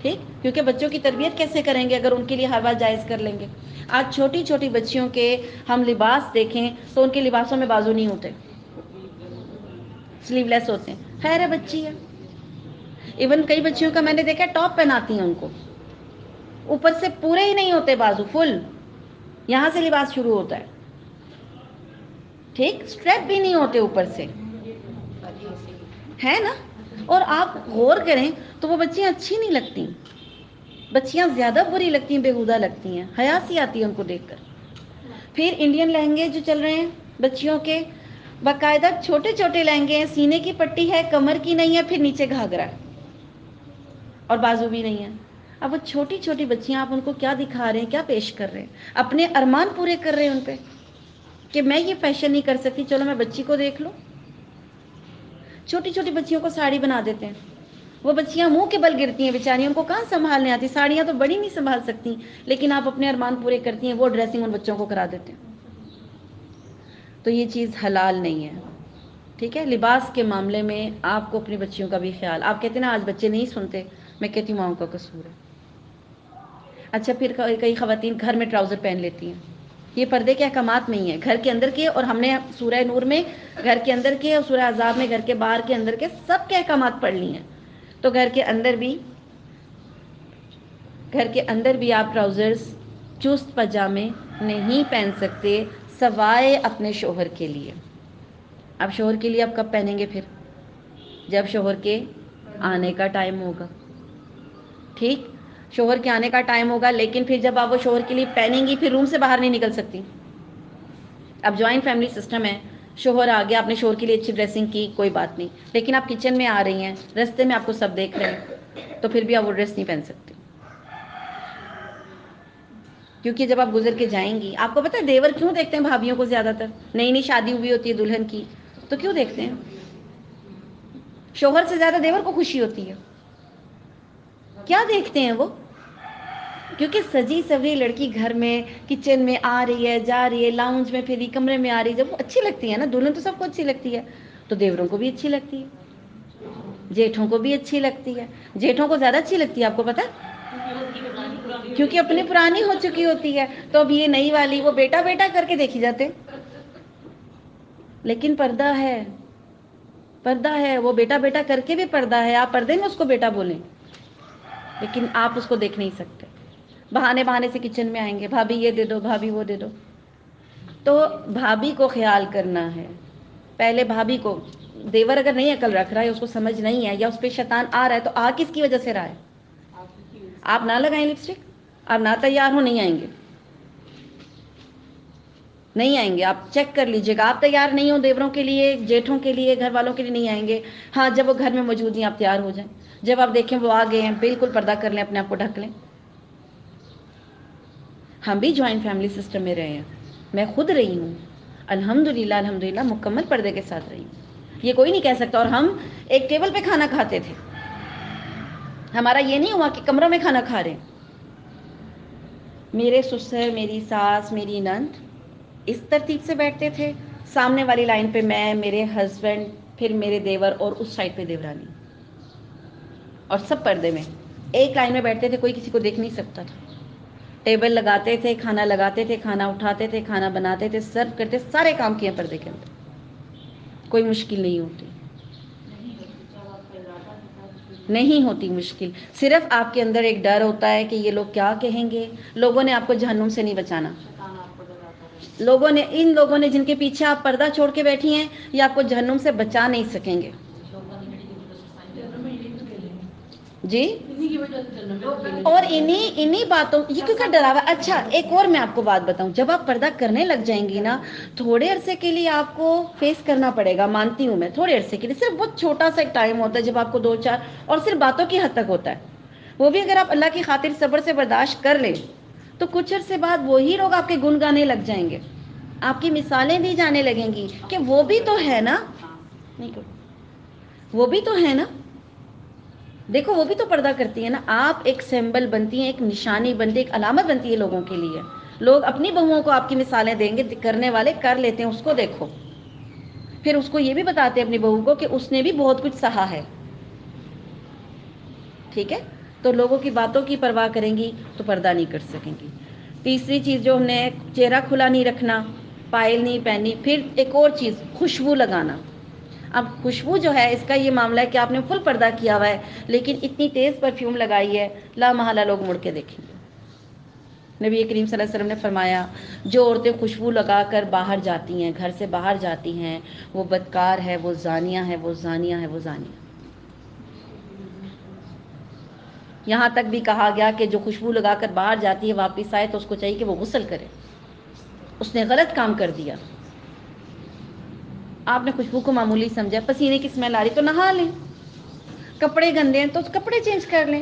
ٹھیک؟ کیونکہ بچوں کی تربیت کیسے کریں گے اگر ان کے لیے ہر بات جائز کر لیں گے؟ آج چھوٹی چھوٹی بچیوں کے ہم لباس دیکھیں تو ان کے لباسوں میں بازو نہیں ہوتے، سلیو لیس ہوتے ہیں، خیر بچی ہے۔ ایون کئی بچیوں کا میں نے دیکھا ٹاپ پہناتی ہیں، ان کو اوپر سے پورے ہی نہیں ہوتے بازو، فل یہاں سے لباس شروع ہوتا ہے، ٹھیک؟ اسٹریپ بھی نہیں ہوتے اوپر سے، ہے نا؟ اور آپ غور کریں تو وہ بچیاں اچھی نہیں لگتی، بچیاں زیادہ بری لگتی ہیں، بےہودہ لگتی ہیں، حیا سی آتی ہے ان کو دیکھ کر۔ پھر انڈین لہنگے جو چل رہے ہیں بچیوں کے، باقاعدہ چھوٹے چھوٹے لہنگے ہیں، سینے کی پٹی ہے، کمر کی نہیں ہے، پھر نیچے گھاگرا ہے اور بازو بھی نہیں ہے، اب وہ چھوٹی چھوٹی بچیاں آپ ان کو کیا دکھا رہے ہیں، کیا پیش کر رہے ہیں؟ اپنے ارمان پورے کر رہے ہیں ان پہ کہ میں یہ فیشن نہیں کر سکتی، چلو میں بچی کو دیکھ لوں. چھوٹی چھوٹی بچیوں کو ساڑی بنا دیتے ہیں، وہ بچیاں منہ کے بل گرتی ہیں بیچاری، ان کو کہاں سنبھالنے آتی، ساڑیاں تو بڑی نہیں سنبھال سکتی، لیکن آپ اپنے ارمان پورے کرتی ہیں، وہ ڈریسنگ ان بچوں کو کرا دیتے ہیں. تو یہ چیز حلال نہیں ہے. ٹھیک ہے، لباس کے معاملے میں آپ کو اپنی بچیوں کا بھی خیال. آپ کہتے ہیں نا آج بچے نہیں سنتے، میں کہتی ہوں ماؤں کا قصور ہے. اچھا پھر کئی خواتین گھر میں ٹراؤزر پہن لیتی ہیں، یہ پردے کے احکامات نہیں ہیں، گھر کے اندر کے، اور ہم نے سورہ نور میں گھر کے اندر کے اور سورہ احزاب میں گھر کے باہر کے اندر کے سب کے احکامات پڑھ لی ہیں. تو گھر کے اندر بھی آپ ٹراؤزرز چست پاجامے نہیں پہن سکتے سوائے اپنے شوہر کے لیے. اب شوہر کے لیے آپ کب پہنیں گے؟ پھر جب شوہر کے آنے کا ٹائم ہوگا. ٹھیک، شوہر کے آنے کا ٹائم ہوگا، لیکن پھر جب آپ وہ شوہر کے لیے پہنیں گی پھر روم سے باہر نہیں نکل سکتی. اب جوائنٹ فیملی سسٹم ہے، شوہر آ گیا، آپ نے شوہر کے لیے اچھی ڈریسنگ کی، کوئی بات نہیں، لیکن آپ کچن میں آ رہی ہیں، رستے میں آپ کو سب دیکھ رہے ہیں، تو پھر بھی آپ وہ ڈریس نہیں پہن سکتے. کیونکہ جب آپ گزر کے جائیں گی، آپ کو پتہ ہے دیور کیوں دیکھتے ہیں بھابھیوں کو؟ زیادہ تر نئی نئی شادی ہوئی ہوتی ہے دلہن کی، تو کیوں دیکھتے ہیں؟ شوہر سے زیادہ دیور کو خوشی ہوتی ہے. کیا دیکھتے ہیں وہ؟ کیونکہ سجی سوری لڑکی گھر میں کچن میں آ رہی ہے، جا رہی ہے، لاؤنج میں پھر کمرے میں آ رہی ہے، جب وہ اچھی لگتی ہے نا، دلہن تو سب کو اچھی لگتی ہے، تو دیوروں کو بھی اچھی لگتی ہے، جیٹھوں کو بھی اچھی لگتی ہے. جیٹھوں کو زیادہ اچھی لگتی ہے، آپ کو پتہ ہے؟ کیونکہ اپنی پرانی ہو چکی ہوتی ہے. تو اب یہ نئی والی وہ بیٹا بیٹا کر کے دیکھی جاتے، لیکن پردہ ہے، پردہ ہے، وہ بیٹا بیٹا کر کے بھی پردہ ہے. آپ پردے میں اس کو بیٹا بولیں، لیکن آپ اس کو دیکھ نہیں سکتے. بہانے بہانے سے کچن میں آئیں گے، بھابھی یہ دے دو، بھابھی وہ دے دو. تو بھابھی کو خیال کرنا ہے، پہلے بھابھی کو. دیور اگر نہیں عقل رکھ رہا ہے، اس کو سمجھ نہیں ہے، یا اس پہ شیطان آ رہا ہے، تو آ کس کی وجہ سے رہا ہے؟ آپ نہ لگائیں لپسٹک، آپ نہ تیار ہو، نہیں آئیں گے، نہیں آئیں گے. آپ چیک کر لیجئے گا، آپ تیار نہیں ہو دیوروں کے لیے، جیٹھوں کے لیے، گھر والوں کے لیے نہیں آئیں گے. ہاں جب وہ گھر میں موجود ہیں آپ تیار ہو جائیں، جب آپ دیکھیں وہ آ گئے ہیں بالکل پردہ کر لیں، اپنے آپ کو ڈھک لیں. ہم بھی جوائنٹ فیملی سسٹم میں رہے ہیں، میں خود رہی ہوں، الحمدللہ مکمل پردے کے ساتھ رہی ہوں. یہ کوئی نہیں کہہ سکتا. اور ہم ایک ٹیبل پہ کھانا کھاتے تھے، ہمارا یہ نہیں ہوا کہ کمروں میں کھانا کھا رہے ہیں. میرے سسر، میری ساس، میری نند اس ترتیب سے بیٹھتے تھے، سامنے والی لائن پہ میں، میرے ہسبینڈ، پھر میرے دیور، اور اس سائڈ پہ دیورانی، اور سب پردے میں ایک لائن میں بیٹھتے تھے، کوئی کسی کو دیکھ نہیں سکتا تھا. ٹیبل لگاتے تھے، کھانا لگاتے تھے، کھانا اٹھاتے تھے، کھانا بناتے تھے، سرو کرتے، سارے کام کیے پردے کے اندر. کوئی مشکل نہیں ہوتی، نہیں ہوتی مشکل. صرف آپ کے اندر ایک ڈر ہوتا ہے کہ یہ لوگ کیا کہیں گے. لوگوں نے آپ کو جہنم سے نہیں بچانا، ان لوگوں نے جن کے پیچھے آپ پردہ چھوڑ کے بیٹھی ہیں، یہ آپ کو جہنم سے بچا نہیں سکیں گے. جی، اور انہی باتوں یہ کیوں کا ڈراوا. اچھا ایک اور میں آپ کو بات بتاؤں، جب آپ پردہ کرنے لگ جائیں گی نا، تھوڑے عرصے کے لیے آپ کو فیس کرنا پڑے گا، مانتی ہوں میں، تھوڑے عرصے کے لیے، صرف بہت چھوٹا سا ایک ٹائم ہوتا ہے جب آپ کو 2-4، اور صرف باتوں کی حد تک ہوتا ہے، وہ بھی اگر آپ اللہ کی خاطر صبر سے برداشت کر لیں تو کچھ عرصے بعد وہی لوگ آپ کے گن گانے لگ جائیں گے، آپ کی مثالیں دی جانے لگیں گی کہ وہ بھی تو ہے نا، وہ بھی تو ہے نا، دیکھو وہ بھی تو پردہ کرتی ہے نا. آپ ایک سمبل بنتی ہیں، ایک نشانی بنتی ہے، ایک علامت بنتی ہے لوگوں کے لیے. لوگ اپنی بہوؤں کو آپ کی مثالیں دیں گے، کرنے والے کر لیتے ہیں، اس کو دیکھو. پھر اس کو یہ بھی بتاتے ہیں اپنی بہو کو کہ اس نے بھی بہت کچھ سہا ہے. ٹھیک ہے، تو لوگوں کی باتوں کی پرواہ کریں گی تو پردہ نہیں کر سکیں گی. تیسری چیز جو ہم نے، چہرہ کھلا نہیں رکھنا، پائل نہیں پہنی. پھر ایک اور چیز، خوشبو لگانا. اب خوشبو جو ہے، اس کا یہ معاملہ ہے کہ آپ نے فل پردہ کیا ہوا ہے لیکن اتنی تیز پرفیوم لگائی ہے، لا محالہ لوگ مڑ کے دیکھیں گے. نبی کریم صلی اللہ علیہ وسلم نے فرمایا، جو عورتیں خوشبو لگا کر باہر جاتی ہیں، گھر سے باہر جاتی ہیں، وہ بدکار ہے، وہ زانیہ ہے، وہ زانیہ ہے، وہ زانیہ. یہاں تک بھی کہا گیا کہ جو خوشبو لگا کر باہر جاتی ہے، واپس آئے تو اس کو چاہیے کہ وہ غسل کرے، اس نے غلط کام کر دیا. آپ نے خوشبو کو معمولی سمجھا، پسینے کی اسمیل آ رہی تو نہا لیں، کپڑے گندے ہیں تو کپڑے چینج کر لیں.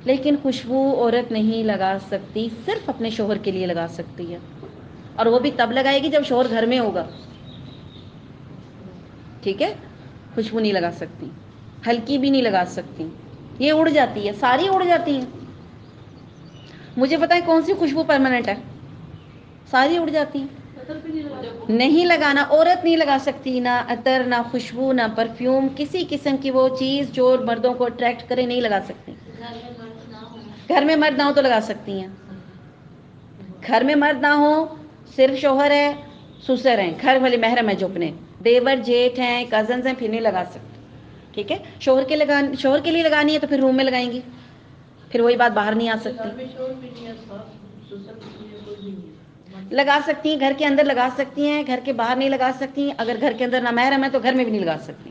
لیکن خوشبو عورت نہیں لگا سکتی، صرف اپنے شوہر کے لیے لگا سکتی ہے، اور وہ بھی تب لگائے گی جب شوہر گھر میں ہوگا، ٹھیک ہے؟ خوشبو نہیں لگا سکتی، ہلکی بھی نہیں لگا سکتی، یہ اڑ جاتی ہے، ساری اڑ جاتی ہیں۔ مجھے پتا ہے کون سی خوشبو پرماننٹ ہے، ساری اڑ جاتی ہیں۔ نہیں لگانا، عورت نہیں لگا سکتی، نہ عطر، نہ خوشبو، نہ پرفیوم، کسی قسم کی وہ چیز جو مردوں کو اٹریکٹ کرے نہیں لگا سکتی۔ گھر میں مرد نہ ہو تو لگا سکتی ہیں، گھر میں مرد نہ ہو، صرف شوہر ہے، سسر ہیں، گھر والے محرم ہے جو اپنے دیور جیٹھ ہیں، کزنز ہیں، پھر نہیں لگا سکتے، ٹھیک ہے؟ شوہر کے لیے لگانی ہے تو پھر روم میں لگائیں گی، پھر وہی بات باہر نہیں آ سکتی۔ لگا سکتی ہیں، گھر کے اندر لگا سکتی ہیں، گھر کے باہر نہیں لگا سکتی، اگر گھر کے اندر نامحرم ہے تو گھر میں بھی نہیں لگا سکتی،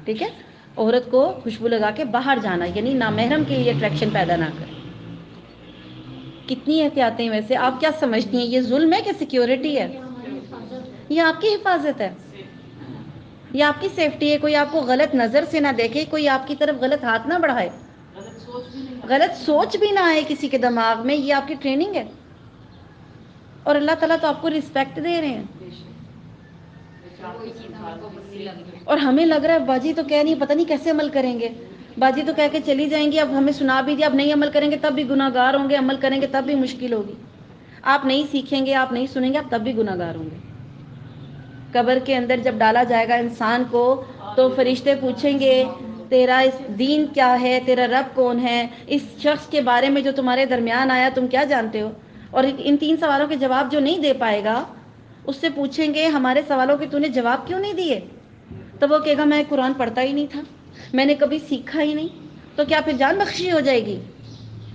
ٹھیک ہے؟ عورت کو خوشبو لگا کے باہر جانا، یعنی نامحرم کے لیے اٹریکشن پیدا نہ کرے۔ کتنی احتیاطیں ہیں ویسے، آپ کیا سمجھتی ہیں یہ ظلم ہے کہ سیکیورٹی ہے؟ یہ آپ کی حفاظت ہے، یہ آپ کی سیفٹی ہے، کوئی آپ کو غلط نظر سے نہ دیکھے، کوئی آپ کی طرف غلط ہاتھ نہ بڑھائے، غلط سوچ بھی نہ آئے کسی کے دماغ میں، یہ آپ کی ٹریننگ ہے، اور اللہ تعالیٰ تو آپ کو رسپیکٹ دے رہے ہیں۔ اور ہمیں لگ رہا ہے باجی تو کہہ نہیں، پتہ نہیں کیسے عمل کریں گے، باجی تو کہہ کے چلی جائیں گی، اب ہمیں سنا بھی دیا، اب نہیں عمل کریں گے تب بھی گناہ گار ہوں گے، عمل کریں گے تب بھی مشکل ہوگی۔ آپ نہیں سیکھیں گے، آپ نہیں سنیں گے، آپ تب بھی گناہ گار ہوں گے۔ قبر کے اندر جب ڈالا جائے گا انسان کو تو فرشتے پوچھیں گے تیرا اس دین کیا ہے، تیرا رب کون ہے، اس شخص کے بارے میں جو تمہارے درمیان آیا تم کیا جانتے ہو؟ اور ان 3 سوالوں کے جواب جو نہیں دے پائے گا اس سے پوچھیں گے ہمارے سوالوں کے تو نے جواب کیوں نہیں دیے؟ تب وہ کہے گا میں قرآن پڑھتا ہی نہیں تھا، میں نے کبھی سیکھا ہی نہیں۔ تو کیا پھر جان بخشی ہو جائے گی؟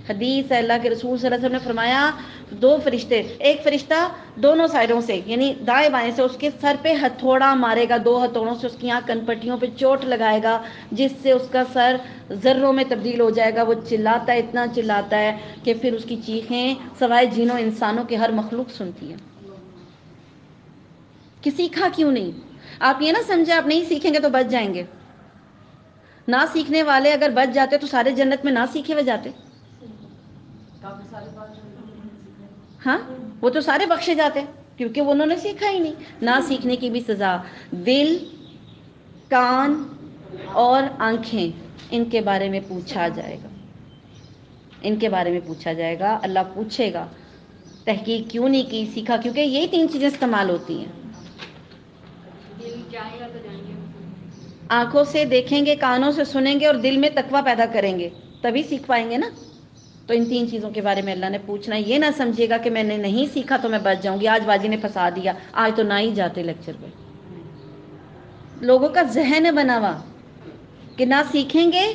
حدیث ہے، اللہ کے رسول صلی اللہ علیہ وسلم نے فرمایا 2 فرشتے، ایک فرشتہ دونوں سائڈوں سے یعنی دائیں بائیں سے اس کے سر پہ ہتھوڑا مارے گا، 2 ہتھوڑوں سے اس کی آنکھ کن پٹیوں پہ چوٹ لگائے گا، جس سے اس کا سر ذروں میں تبدیل ہو جائے گا، وہ چلاتا ہے، اتنا چلاتا ہے کہ پھر اس کی چیخیں سوائے جنوں انسانوں کے ہر مخلوق سنتی ہے۔ کہ سیکھا کیوں نہیں؟ آپ یہ نہ سمجھے آپ نہیں سیکھیں گے تو بچ جائیں گے، نہ سیکھنے والے اگر بچ جاتے تو سارے جنت میں نہ سیکھے ہوئے جاتے، ہاں وہ تو سارے بخشے جاتے کیونکہ وہ انہوں نے سیکھا ہی نہیں۔ نہ سیکھنے کی بھی سزا، دل، کان اور آنکھیں، ان کے بارے میں پوچھا جائے گا، ان کے بارے میں پوچھا جائے گا، اللہ پوچھے گا تحقیق کیوں نہیں کی، سیکھا، کیونکہ یہی 3 چیزیں استعمال ہوتی ہیں۔ آنکھوں سے دیکھیں گے، کانوں سے سنیں گے اور دل میں تقویٰ پیدا کریں گے تبھی سیکھ پائیں گے نا۔ تو ان 3 چیزوں کے بارے میں اللہ نے پوچھنا ہے، یہ نہ سمجھے گا کہ میں نے نہیں سیکھا تو میں بچ جاؤں گی، آج باجی نے پھنسا دیا، آج تو نہ ہی جاتے لیکچر پہ۔ لوگوں کا ذہن ہے بنا ہوا کہ نہ سیکھیں گے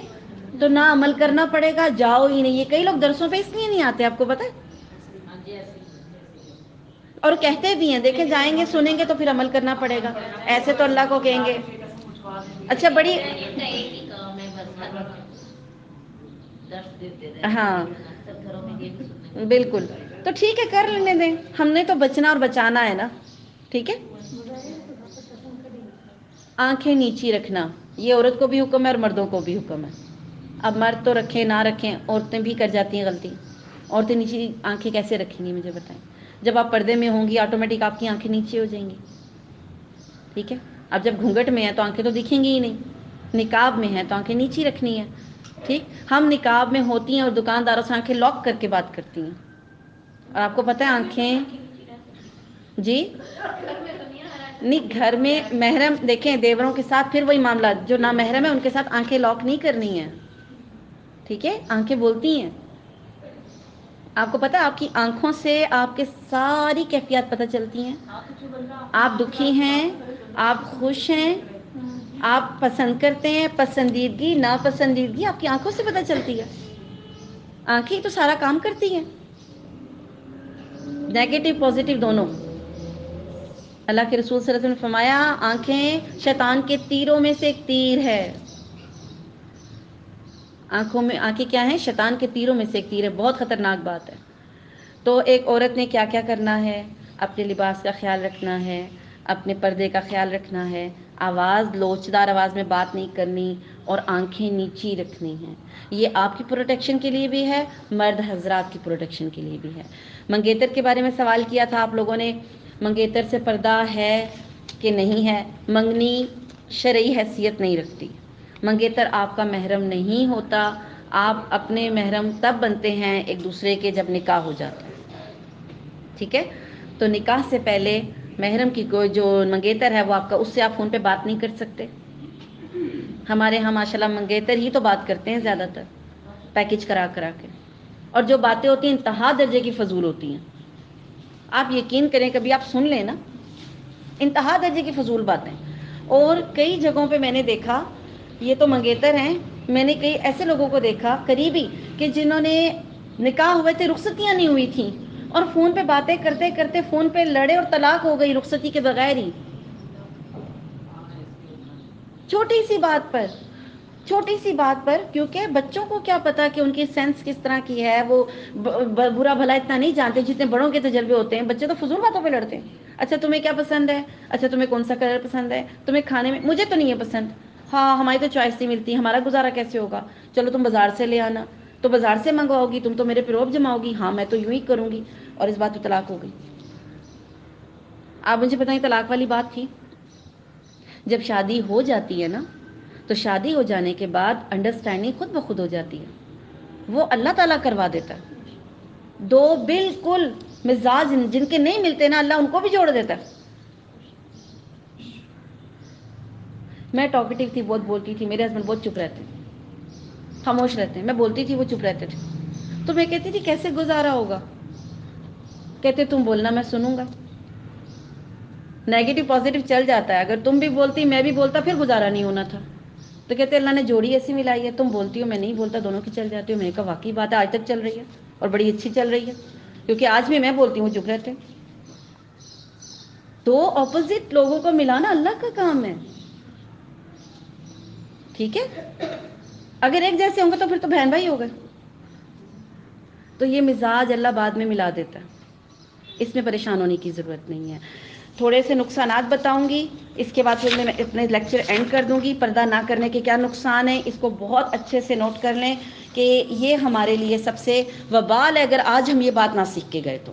تو نہ عمل کرنا پڑے گا، جاؤ ہی نہیں۔ یہ کئی لوگ درسوں پہ اس لیے نہیں آتے، آپ کو پتہ ہے، اور کہتے بھی ہیں دیکھیں جائیں گے سنیں گے تو پھر عمل کرنا پڑے گا، ایسے تو اللہ کو کہیں گے اچھا بڑی ہاں بالکل، تو ٹھیک ہے کر لینے دیں، ہم نے تو بچنا اور بچانا ہے نا، ٹھیک ہے۔ آنکھیں نیچی رکھنا، یہ عورت کو بھی حکم ہے اور مردوں کو بھی حکم ہے۔ اب مرد تو رکھیں نہ رکھیں، عورتیں بھی کر جاتی ہیں غلطی، عورتیں نیچی آنکھیں کیسے رکھیں گی مجھے بتائیں؟ جب آپ پردے میں ہوں گی آٹومیٹک آپ کی آنکھیں نیچے ہو جائیں گی، ٹھیک ہے۔ اب جب گھونگھٹ میں ہے تو آنکھیں تو دکھیں گی ہی نہیں، نقاب میں ہے تو آنکھیں نیچی رکھنی ہے، ٹھیک۔ ہم نقاب میں ہوتی ہیں اور دکانداروں سے آنکھیں لاک کر کے بات کرتی ہیں، اور آپ کو پتہ ہے آنکھیں جی نہیں، گھر میں محرم دیکھیں دیوروں کے ساتھ پھر وہی معاملہ، جو نامحرم ہے ان کے ساتھ آنکھیں لاک نہیں کرنی ہیں، ٹھیک ہے، آنکھیں بولتی ہیں۔ آپ کو پتہ ہے آپ کی آنکھوں سے آپ کے ساری کیفیات پتہ چلتی ہیں، آپ دکھی ہیں، آپ خوش ہیں، آپ پسند کرتے ہیں، پسندیدگی ناپسندیدگی آپ کی آنکھوں سے پتہ چلتی ہے۔ آنکھیں تو سارا کام کرتی ہیں، نیگیٹو پازیٹیو دونوں۔ اللہ کے رسول صلی اللہ علیہ وسلم نے فرمایا آنکھیں شیطان کے تیروں میں سے ایک تیر ہے، آنکھیں کیا ہیں؟ شیطان کے تیروں میں سے ایک تیر ہے، بہت خطرناک بات ہے۔ تو ایک عورت نے کیا کیا کرنا ہے؟ اپنے لباس کا خیال رکھنا ہے، اپنے پردے کا خیال رکھنا ہے، آواز لوچدار آواز میں بات نہیں کرنی اور آنکھیں نیچی رکھنی ہیں. یہ آپ کی پروٹیکشن کے لیے بھی ہے, مرد حضرات کی پروٹیکشن کے لیے بھی ہے. منگیتر کے بارے میں سوال کیا تھا آپ لوگوں نے, منگیتر سے پردہ ہے کہ نہیں ہے. منگنی شرعی حیثیت نہیں رکھتی. منگیتر آپ کا محرم نہیں ہوتا. آپ اپنے محرم تب بنتے ہیں ایک دوسرے کے جب نکاح ہو جاتا ہے. ٹھیک ہے, تو نکاح سے پہلے محرم کی کوئی جو منگیتر ہے وہ آپ کا, اس سے آپ فون پہ بات نہیں کر سکتے. ہمارے یہاں ماشاء اللہ منگیتر ہی تو بات کرتے ہیں زیادہ تر, پیکج کرا کرا کے. اور جو باتیں ہوتی ہیں انتہا درجے کی فضول ہوتی ہیں. آپ یقین کریں, کبھی آپ سن لیں نا, انتہا درجے کی فضول باتیں. اور کئی جگہوں پہ میں نے دیکھا, یہ تو منگیتر ہیں, میں نے کئی ایسے لوگوں کو دیکھا قریبی کہ جنہوں نے نکاح ہوئے تھے, رخصتیاں نہیں ہوئی تھیں, اور فون پہ باتیں کرتے کرتے فون پہ لڑے اور طلاق ہو گئی رخصتی کے بغیر ہی. چھوٹی سی بات پر, چھوٹی سی بات پر. کیونکہ بچوں کو کیا پتا کہ ان کی سینس کس طرح کی ہے, وہ برا بھلا اتنا نہیں جانتے جتنے بڑوں کے تجربے ہوتے ہیں. بچے تو فضول باتوں پہ لڑتے ہیں. اچھا تمہیں کیا پسند ہے, اچھا تمہیں کون سا کلر پسند ہے, تمہیں کھانے میں, مجھے تو نہیں ہے پسند. ہاں ہماری تو چوائس نہیں ملتی, ہمارا گزارا کیسے ہوگا, چلو تم بازار سے لے آنا. تو بازار سے منگواؤ گی, تم تو میرے پہ روب جماؤ گی, ہاں میں تو یوں ہی کروں گی, اور اس بات پہ طلاق ہو گئی. آپ مجھے بتائیں, طلاق والی بات تھی. جب شادی ہو جاتی ہے نا, تو شادی ہو جانے کے بعد انڈرسٹینڈنگ خود بخود ہو جاتی ہے. وہ اللہ تعالیٰ کروا دیتا ہے. دو بالکل مزاج جن کے نہیں ملتے نا, اللہ ان کو بھی جوڑ دیتا ہے. میں ٹاکیٹیو تھی, بہت بولتی تھی, میرے ہسبینڈ بہت چپ رہتے, خاموش رہتے. میں بولتی تھی, وہ چپ رہتے تھے. تو میں کہتی تھی کیسے گزارا ہوگا. کہتے تم بولنا میں سنوں گا. نیگیٹو پازیٹیو چل جاتا ہے, اگر تم بھی بولتی میں بھی بولتا پھر گزارا نہیں ہونا تھا. تو کہتے اللہ نے جوڑی ایسی ملائی ہے, تم بولتی ہو میں نہیں بولتا, دونوں کی چل جاتی ہو. میں نے کہا واقعی بات ہے, آج تک چل رہی ہے اور بڑی اچھی چل رہی ہے, کیونکہ آج بھی میں بولتی ہوں چپ رہتے. دو اپوزٹ لوگوں کو ملانا اللہ کا کام ہے. ٹھیک ہے, اگر ایک جیسے ہوں گے تو پھر تو بہن بھائی ہو گئے. تو یہ مزاج اللہ بعد میں ملا دیتا ہے, اس میں پریشان ہونے کی ضرورت نہیں ہے. تھوڑے سے نقصانات بتاؤں گی, اس کے بعد پھر میں اپنے لیکچر اینڈ کر دوں گی. پردہ نہ کرنے کے کیا نقصان ہیں, اس کو بہت اچھے سے نوٹ کر لیں کہ یہ ہمارے لیے سب سے وبال ہے اگر آج ہم یہ بات نہ سیکھ کے گئے تو.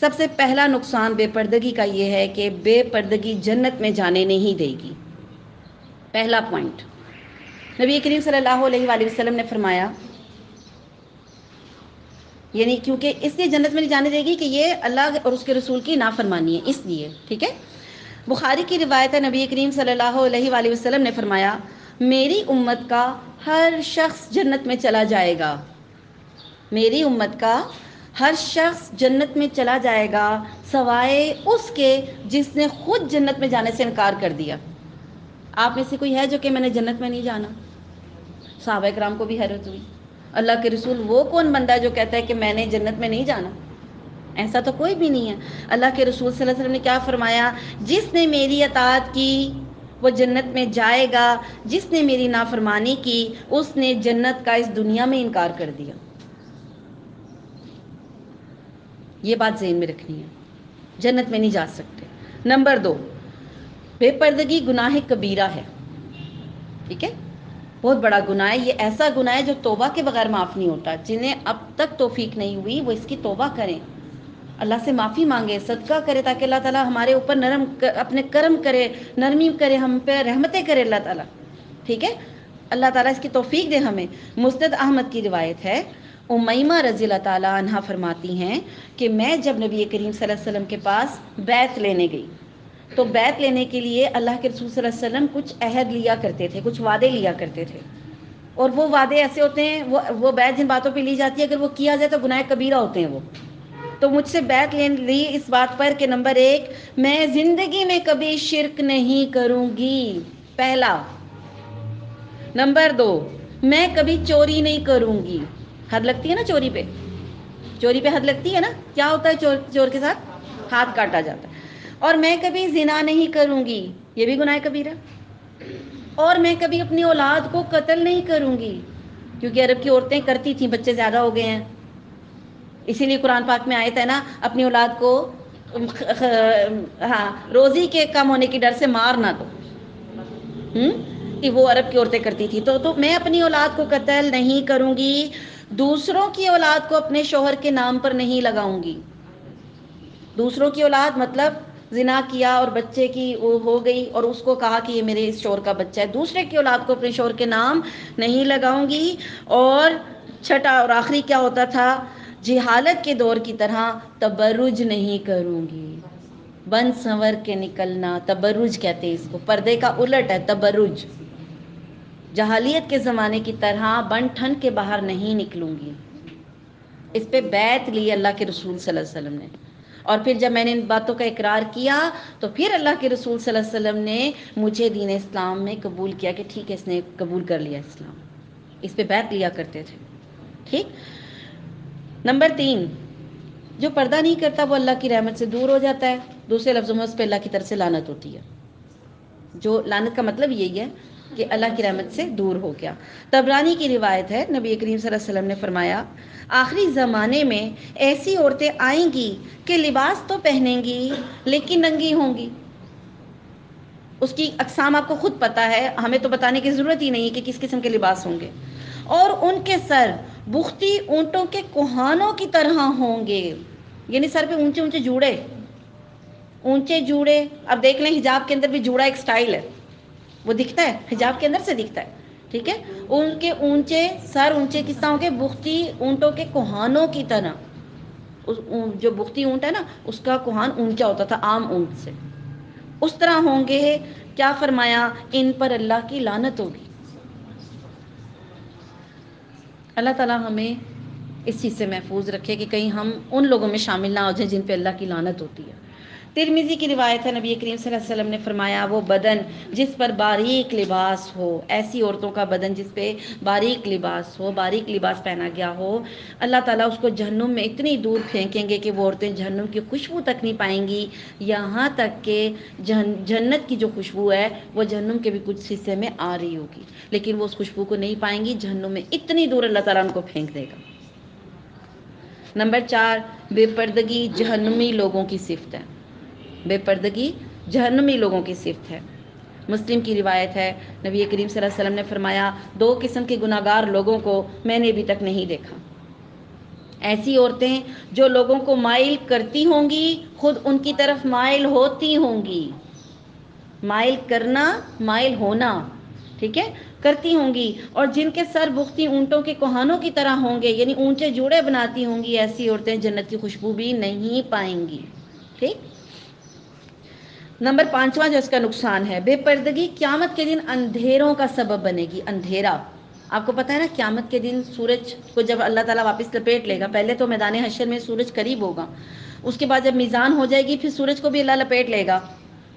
سب سے پہلا نقصان بے پردگی کا یہ ہے کہ بے پردگی جنت میں جانے نہیں دے گی. پہلا پوائنٹ, نبی کریم صلی اللہ علیہ وآلہ وسلم نے فرمایا, یعنی کیونکہ اس لیے جنت میں نہیں جانے دے گی کہ یہ اللہ اور اس کے رسول کی نافرمانی ہے, اس لیے. ٹھیک ہے, بخاری کی روایت ہے, نبی کریم صلی اللہ علیہ وآلہ وسلم نے فرمایا, میری امت کا ہر شخص جنت میں چلا جائے گا. میری امت کا ہر شخص جنت میں چلا جائے گا سوائے اس کے جس نے خود جنت میں جانے سے انکار کر دیا. آپ میں سے کوئی ہے جو کہ میں نے جنت میں نہیں جانا؟ صحابہ کرام کو بھی حیرت ہوئی, اللہ کے رسول وہ کون بندہ ہے جو کہتا ہے کہ میں نے جنت میں نہیں جانا؟ ایسا تو کوئی بھی نہیں ہے. اللہ کے رسول صلی اللہ علیہ وسلم نے کیا فرمایا, جس نے میری اطاعت کی وہ جنت میں جائے گا, جس نے میری نافرمانی کی اس نے جنت کا اس دنیا میں انکار کر دیا. یہ بات ذہن میں رکھنی ہے, جنت میں نہیں جا سکتے. نمبر 2, بے پردگی گناہ کبیرہ ہے. ٹھیک ہے, بہت بڑا گناہ ہے. یہ ایسا گناہ ہے جو توبہ کے بغیر معاف نہیں ہوتا. جنہیں اب تک توفیق نہیں ہوئی وہ اس کی توبہ کریں, اللہ سے معافی مانگے, صدقہ کرے, تاکہ اللہ تعالیٰ ہمارے اوپر اپنے کرم کرے, نرمی کرے, ہم پہ رحمتیں کرے اللہ تعالیٰ. ٹھیک ہے, اللہ تعالیٰ اس کی توفیق دے ہمیں. مسند احمد کی روایت ہے, امیمہ رضی اللہ تعالیٰ عنہا فرماتی ہیں کہ میں جب نبی کریم صلی اللہ علیہ وسلم کے پاس بیعت لینے گئی, تو بیعت لینے کے لیے اللہ کے رسول صلی اللہ علیہ وسلم کچھ عہد لیا کرتے تھے, کچھ وعدے لیا کرتے تھے. اور وہ وعدے ایسے ہوتے ہیں, وہ بیعت جن باتوں پہ لی جاتی ہے اگر وہ کیا جائے تو گناہ کبیرہ ہوتے ہیں وہ. تو مجھ سے بیعت لی اس بات پر کہ نمبر 1, میں زندگی میں کبھی شرک نہیں کروں گی, پہلا. نمبر 2, میں کبھی چوری نہیں کروں گی. حد لگتی ہے نا چوری پہ, چوری پہ حد لگتی ہے نا, کیا ہوتا ہے چور کے ساتھ, ہاتھ کاٹا جاتا ہے. اور میں کبھی زنا نہیں کروں گی, یہ بھی گناہ کبیرہ. اور میں کبھی اپنی اولاد کو قتل نہیں کروں گی, کیونکہ عرب کی عورتیں کرتی تھیں, بچے زیادہ ہو گئے ہیں, اسی لیے قرآن پاک میں آیت ہے نا, اپنی اولاد کو ہاں روزی کے کم ہونے کی ڈر سے مار نہ دو. کہ وہ عرب کی عورتیں کرتی تھی، تو میں اپنی اولاد کو قتل نہیں کروں گی، دوسروں کی اولاد کو اپنے شوہر کے نام پر نہیں لگاؤں گی. دوسروں کی اولاد مطلب زنا کیا اور بچے کی وہ ہو گئی اور اس کو کہا کہ یہ میرے اس شوہر کا بچہ ہے، دوسرے کی اولاد کو اپنے شوہر کے نام نہیں لگاؤں گی. اور چھٹا اور آخری کیا ہوتا تھا؟ جہالت کے دور کی طرح تبرج نہیں کروں گی. بن سنور کے نکلنا تبرج کہتے ہیں اس کو، پردے کا الٹ ہے تبرج. جہالیت کے زمانے کی طرح بن ٹھن کے باہر نہیں نکلوں گی. اس پہ بیعت لی اللہ کے رسول صلی اللہ علیہ وسلم نے. اور پھر جب میں نے ان باتوں کا اقرار کیا تو پھر اللہ کے رسول صلی اللہ علیہ وسلم نے مجھے دین اسلام میں قبول کیا کہ ٹھیک ہے اس نے قبول کر لیا اسلام. اس پہ بیعت لیا کرتے تھے. ٹھیک. نمبر 3، جو پردہ نہیں کرتا وہ اللہ کی رحمت سے دور ہو جاتا ہے. دوسرے لفظوں میں اس پہ اللہ کی طرف سے لعنت ہوتی ہے. جو لعنت کا مطلب یہی ہے کہ اللہ کی رحمت سے دور ہو گیا. طبرانی کی روایت ہے، نبی کریم صلی اللہ علیہ وسلم نے فرمایا آخری زمانے میں ایسی عورتیں آئیں گی کہ لباس تو پہنیں گی لیکن ننگی ہوں گی. اس کی اقسام آپ کو خود پتہ ہے، ہمیں تو بتانے کی ضرورت ہی نہیں ہے کہ کس قسم کے لباس ہوں گے. اور ان کے سر بختی اونٹوں کے کوہانوں کی طرح ہوں گے. یعنی سر پہ اونچے اونچے جوڑے، اونچے جوڑے. اب دیکھ لیں حجاب کے اندر بھی جوڑا ایک سٹائل ہے، وہ دکھتا ہے حجاب کے اندر سے دکھتا ہے. ٹھیک ہے. ان کے اونچے سر اونچے کس طرح ہوں گے؟ بختی اونٹوں کے کوہانوں کی طرح. جو بختی اونٹ ہے نا اس کا کوہان اونچا ہوتا تھا عام اونٹ سے، اس طرح ہوں گے. کیا فرمایا؟ ان پر اللہ کی لعنت ہوگی. اللہ تعالیٰ ہمیں اس چیز سے محفوظ رکھے کہ کہیں ہم ان لوگوں میں شامل نہ ہو جائیں جن پہ اللہ کی لعنت ہوتی ہے. ترمذی کی روایت ہے، نبی کریم صلی اللہ علیہ وسلم نے فرمایا وہ بدن جس پر باریک لباس ہو، ایسی عورتوں کا بدن جس پہ باریک لباس ہو، باریک لباس پہنا گیا ہو، اللہ تعالیٰ اس کو جہنم میں اتنی دور پھینکیں گے کہ وہ عورتیں جہنم کی خوشبو تک نہیں پائیں گی. یہاں تک کہ جنت کی جو خوشبو ہے وہ جہنم کے بھی کچھ حصے میں آ رہی ہوگی لیکن وہ اس خوشبو کو نہیں پائیں گی. جہنم میں اتنی دور اللہ تعالیٰ ان کو پھینک دے گا. نمبر 4، بے پردگی جہنمی لوگوں کی صفت ہے. بے پردگی جہنمی لوگوں کی صفت ہے. مسلم کی روایت ہے، نبی کریم صلی اللہ علیہ وسلم نے فرمایا 2 قسم کے گناہگار لوگوں کو میں نے ابھی تک نہیں دیکھا. ایسی عورتیں جو لوگوں کو مائل کرتی ہوں گی، خود ان کی طرف مائل ہوتی ہوں گی. مائل کرنا، مائل ہونا، ٹھیک ہے، کرتی ہوں گی. اور جن کے سر بختی اونٹوں کے کوہانوں کی طرح ہوں گے، یعنی اونچے جوڑے بناتی ہوں گی. ایسی عورتیں جنت کی خوشبو بھی نہیں پائیں گی. ٹھیک. نمبر 5واں جو اس کا نقصان ہے، بے پردگی قیامت کے دن اندھیروں کا سبب بنے گی. اندھیرا آپ کو پتہ ہے نا، قیامت کے دن سورج کو جب اللہ تعالیٰ واپس لپیٹ لے گا، پہلے تو میدان حشر میں سورج قریب ہوگا، اس کے بعد جب میزان ہو جائے گی پھر سورج کو بھی اللہ لپیٹ لے گا،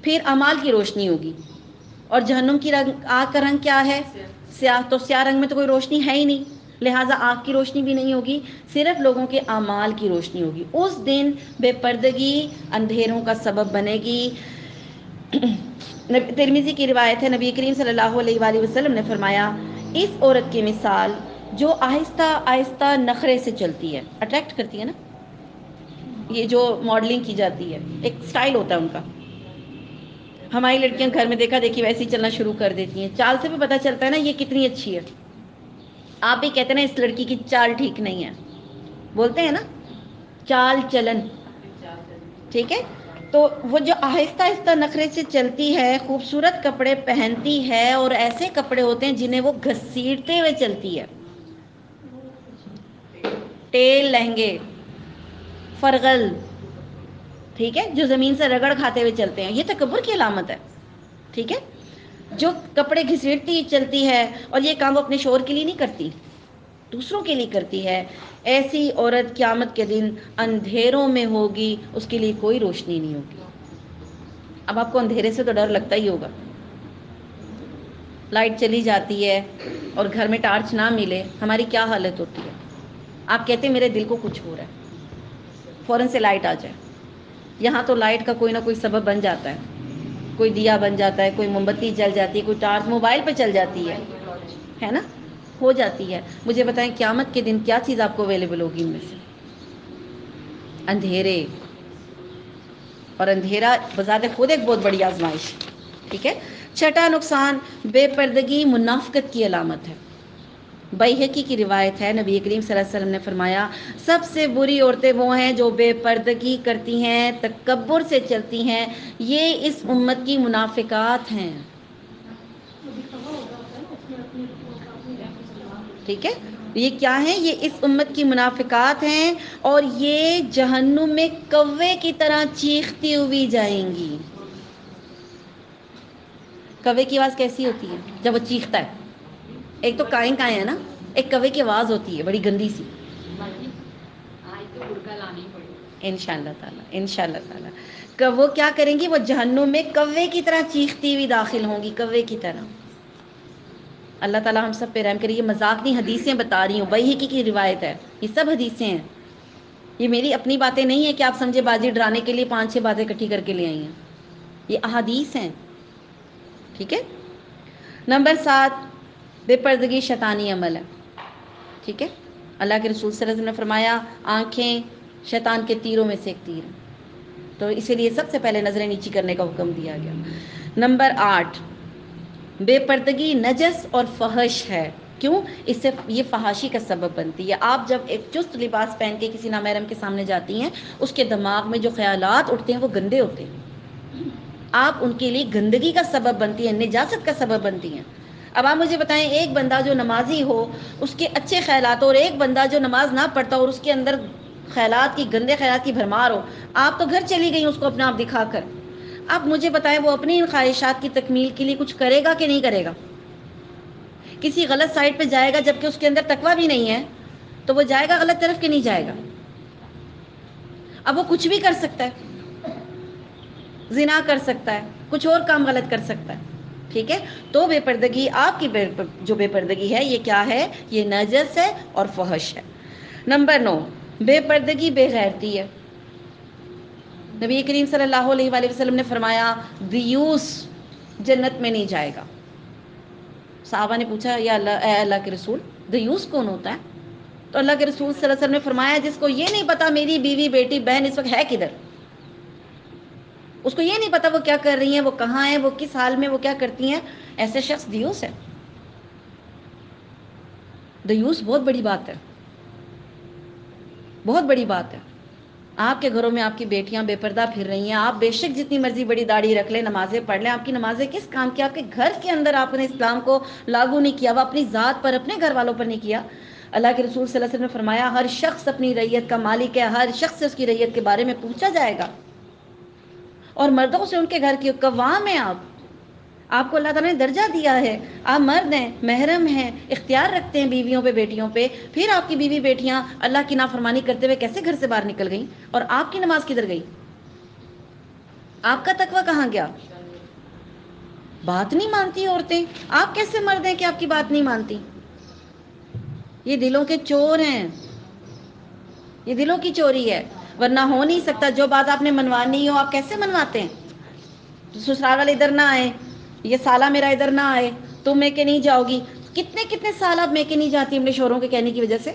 پھر اعمال کی روشنی ہوگی. اور جہنم کی آگ کا رنگ کیا ہے؟ سیاہ. تو سیاہ رنگ میں تو کوئی روشنی ہے ہی نہیں، لہٰذا آگ کی روشنی بھی نہیں ہوگی، صرف لوگوں کے اعمال کی روشنی ہوگی. اس دن بے پردگی اندھیروں کا سبب بنے گی. ترمذی کی روایت ہے، نبی کریم صلی اللہ علیہ وآلہ وسلم نے فرمایا اس عورت کی مثال جو آہستہ آہستہ نخرے سے چلتی ہے، اٹریکٹ کرتی ہے نا، یہ جو ماڈلنگ کی جاتی ہے، ایک سٹائل ہوتا ہے ان کا. ہماری لڑکیاں گھر میں دیکھا دیکھی ویسے ہی چلنا شروع کر دیتی ہیں. چال سے بھی پتہ چلتا ہے نا یہ کتنی اچھی ہے. آپ بھی کہتے ہیں نا اس لڑکی کی چال ٹھیک نہیں ہے، بولتے ہیں نا چال چلن. ٹھیک ہے. تو وہ جو آہستہ آہستہ نخرے سے چلتی ہے، خوبصورت کپڑے پہنتی ہے اور ایسے کپڑے ہوتے ہیں جنہیں وہ گھسیٹتے ہوئے چلتی ہے. ٹیل لہنگے، فرغل، ٹھیک ہے، جو زمین سے رگڑ کھاتے ہوئے چلتے ہیں، یہ تکبر کی علامت ہے. ٹھیک ہے. جو کپڑے گھسیٹتی چلتی ہے اور یہ کام وہ اپنے شوہر کے لیے نہیں کرتی، دوسروں کے لیے کرتی ہے، ایسی عورت قیامت کے دن اندھیروں میں ہوگی، اس کے لیے کوئی روشنی نہیں ہوگی. اب آپ کو اندھیرے سے تو ڈر لگتا ہی ہوگا. لائٹ چلی جاتی ہے اور گھر میں ٹارچ نہ ملے، ہماری کیا حالت ہوتی ہے؟ آپ کہتے ہیں میرے دل کو کچھ ہو رہا ہے، فوراً سے لائٹ آ جائے. یہاں تو لائٹ کا کوئی نہ کوئی سبب بن جاتا ہے، کوئی دیا بن جاتا ہے، کوئی موم بتی جل جاتی ہے، کوئی ٹارچ موبائل پہ چل جاتی ہے نا، ہو جاتی ہے. مجھے بتائیں قیامت کے دن کیا چیز آپ کو اویلیبل ہوگی ان میں سے؟ اندھیرے. اور اندھیرا بذات خود ایک بہت بڑی آزمائش. ٹھیک ہے. چھٹا نقصان، بے پردگی منافقت کی علامت ہے. بیہقی کی روایت ہے، نبی کریم صلی اللہ علیہ وسلم نے فرمایا سب سے بری عورتیں وہ ہیں جو بے پردگی کرتی ہیں، تکبر سے چلتی ہیں، یہ اس امت کی منافقات ہیں. ٹھیک ہے، یہ کیا ہیں؟ یہ اس امت کی منافقات ہیں، اور یہ جہنم میں کوے کی طرح چیختی ہوئی جائیں گی. کوے کی آواز کیسی ہوتی ہے جب وہ چیختا ہے؟ ایک تو کائیں کائیں ہے نا، ایک کوے کی آواز ہوتی ہے بڑی گندی سی. انشاء اللہ تعالیٰ، انشاء اللہ تعالیٰ. وہ کیا کریں گی؟ وہ جہنم میں کوے کی طرح چیختی ہوئی داخل ہوں گی، کوے کی طرح. اللہ تعالیٰ ہم سب پہ رحم کرے. یہ مذاق نہیں، حدیثیں بتا رہی ہوں، بیہقی کی روایت ہے، یہ سب حدیثیں ہیں. یہ میری اپنی باتیں نہیں ہیں کہ آپ سمجھے بازی ڈرانے کے لیے 5-6 باتیں اکٹھی کر کے لے آئی ہیں. یہ احادیث ہیں. ٹھیک ہے. نمبر 7، بے پردگی شیطانی عمل ہے. ٹھیک ہے. اللہ کے رسول صلی اللہ علیہ وسلم نے فرمایا آنکھیں شیطان کے تیروں میں سے ایک تیر ہے، تو اسی لیے سب سے پہلے نظریں نیچی کرنے کا حکم دیا گیا. نمبر 8، بے پردگی نجس اور فحش ہے. کیوں؟ اس سے یہ فحاشی کا سبب بنتی ہے. آپ جب ایک چست لباس پہن کے کسی نامحرم کے سامنے جاتی ہیں، اس کے دماغ میں جو خیالات اٹھتے ہیں وہ گندے ہوتے ہیں. آپ ان کے لیے گندگی کا سبب بنتی ہیں، نجاست کا سبب بنتی ہیں. اب آپ مجھے بتائیں، ایک بندہ جو نمازی ہو اس کے اچھے خیالات ہو، اور ایک بندہ جو نماز نہ پڑھتا اور اس کے اندر خیالات کی، گندے خیالات کی بھرمار ہو. آپ تو گھر چلی گئی اس کو اپنا آپ دکھا کر. اب مجھے بتائیں وہ اپنی ان خواہشات کی تکمیل کے لیے کچھ کرے گا کہ نہیں کرے گا؟ کسی غلط سائٹ پہ جائے گا جبکہ اس کے اندر تقویٰ بھی نہیں ہے، تو وہ جائے گا غلط طرف کہ نہیں جائے گا؟ اب وہ کچھ بھی کر سکتا ہے، زنا کر سکتا ہے، کچھ اور کام غلط کر سکتا ہے. ٹھیک ہے. تو بے پردگی، آپ کی جو بے پردگی ہے یہ کیا ہے؟ یہ نجس ہے اور فحش ہے. نمبر 9، بے پردگی بے غیرتی ہے. نبی کریم صلی اللہ علیہ وآلہ وسلم نے فرمایا دیوس جنت میں نہیں جائے گا. صحابہ نے پوچھا یا اللہ، اے اللہ کے رسول، دیوس کون ہوتا ہے؟ تو اللہ کے رسول صلی اللہ علیہ وسلم نے فرمایا جس کو یہ نہیں پتا میری بیوی بیٹی بہن اس وقت ہے کدھر، اس کو یہ نہیں پتا وہ کیا کر رہی ہیں، وہ کہاں ہیں، وہ کس حال میں، وہ کیا کرتی ہیں، ایسے شخص دیوس ہے. دیوس بہت بڑی بات ہے، بہت بڑی بات ہے. آپ کے گھروں میں آپ کی بیٹیاں بے پردہ پھر رہی ہیں، آپ بے شک جتنی مرضی بڑی داڑھی رکھ لیں، نمازیں پڑھ لیں، آپ کی نمازیں کس کام کی؟ آپ کے گھر کے اندر آپ نے اسلام کو لاگو نہیں کیا، وہ اپنی ذات پر، اپنے گھر والوں پر نہیں کیا. اللہ کے رسول صلی اللہ علیہ وسلم نے فرمایا ہر شخص اپنی رعیت کا مالک ہے، ہر شخص سے اس کی رعیت کے بارے میں پوچھا جائے گا، اور مردوں سے ان کے گھر کی قوام ہیں. آپ کو اللہ تعالیٰ نے درجہ دیا ہے، آپ مرد ہیں، محرم ہیں، اختیار رکھتے ہیں بیویوں پہ، بیٹیوں پہ. پھر آپ کی بیوی بیٹیاں اللہ کی نافرمانی کرتے ہوئے کیسے گھر سے باہر نکل گئیں، اور آپ کی نماز کدھر گئی؟ آپ کا تقویٰ کہاں گیا؟ بات نہیں مانتی عورتیں. آپ کیسے مرد ہیں کہ آپ کی بات نہیں مانتی؟ یہ دلوں کے چور ہیں، یہ دلوں کی چوری ہے، ورنہ ہو نہیں سکتا. جو بات آپ نے منوانی ہو آپ کیسے منواتے ہیں؟ سسرال والے ادھر نہ آئے، یہ سالہ میرا ادھر نہ آئے، تم میں کے نہیں جاؤ گی. کتنے کتنے سال آپ میں کے نہیں جاتی اپنے شوہروں کے کہنے کی وجہ سے.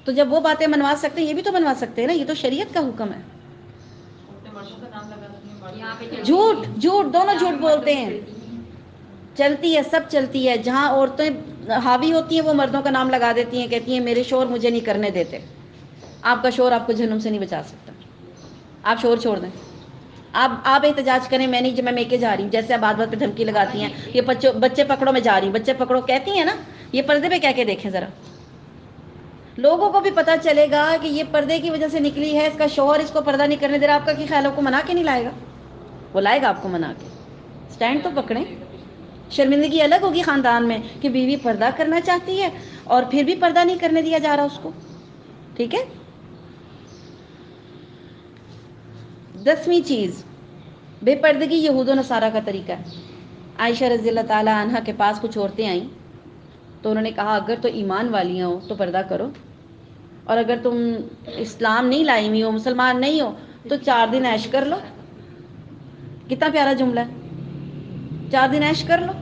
تو جب وہ باتیں منوا سکتے ہیں یہ بھی تو منوا سکتے ہیں نا، یہ تو شریعت کا حکم ہے. جھوٹ جھوٹ دونوں جھوٹ بولتے ہیں. چلتی ہے، سب چلتی ہے. جہاں عورتیں حاوی ہوتی ہیں وہ مردوں کا نام لگا دیتی ہیں، کہتی ہیں میرے شوہر مجھے نہیں کرنے دیتے. آپ کا شوہر آپ کو جہنم سے نہیں بچا سکتا. آپ شوہر چھوڑ دیں. آپ احتجاج کریں، میں نہیں، جب میں میکے جا رہی ہوں، جیسے آپ بات بات پہ دھمکی لگاتی ہیں، یہ بچے پکڑو میں جا رہی ہوں، بچے پکڑو کہتی ہیں نا، یہ پردے پہ کہہ کے دیکھیں ذرا. لوگوں کو بھی پتا چلے گا کہ یہ پردے کی وجہ سے نکلی ہے، اس کا شوہر اس کو پردہ نہیں کرنے دے رہا. آپ کا کی خیال کو منا کے نہیں لائے گا؟ وہ لائے گا آپ کو منا کے. سٹینڈ تو پکڑیں. شرمندگی الگ ہوگی خاندان میں کہ بیوی پردہ کرنا چاہتی ہے اور پھر بھی پردہ نہیں کرنے دیا جا رہا اس کو. ٹھیک ہے. 10ویں چیز، بے پردگی یہود و نصارہ کا طریقہ ہے. عائشہ رضی اللہ تعالی عنہا کے پاس کچھ عورتیں آئیں تو انہوں نے کہا اگر تو ایمان والیاں ہو تو پردہ کرو، اور اگر تم اسلام نہیں لائی ہوئی ہو، مسلمان نہیں ہو، تو 4 دن عیش کر لو. کتنا پیارا جملہ ہے، 4 دن عیش کر لو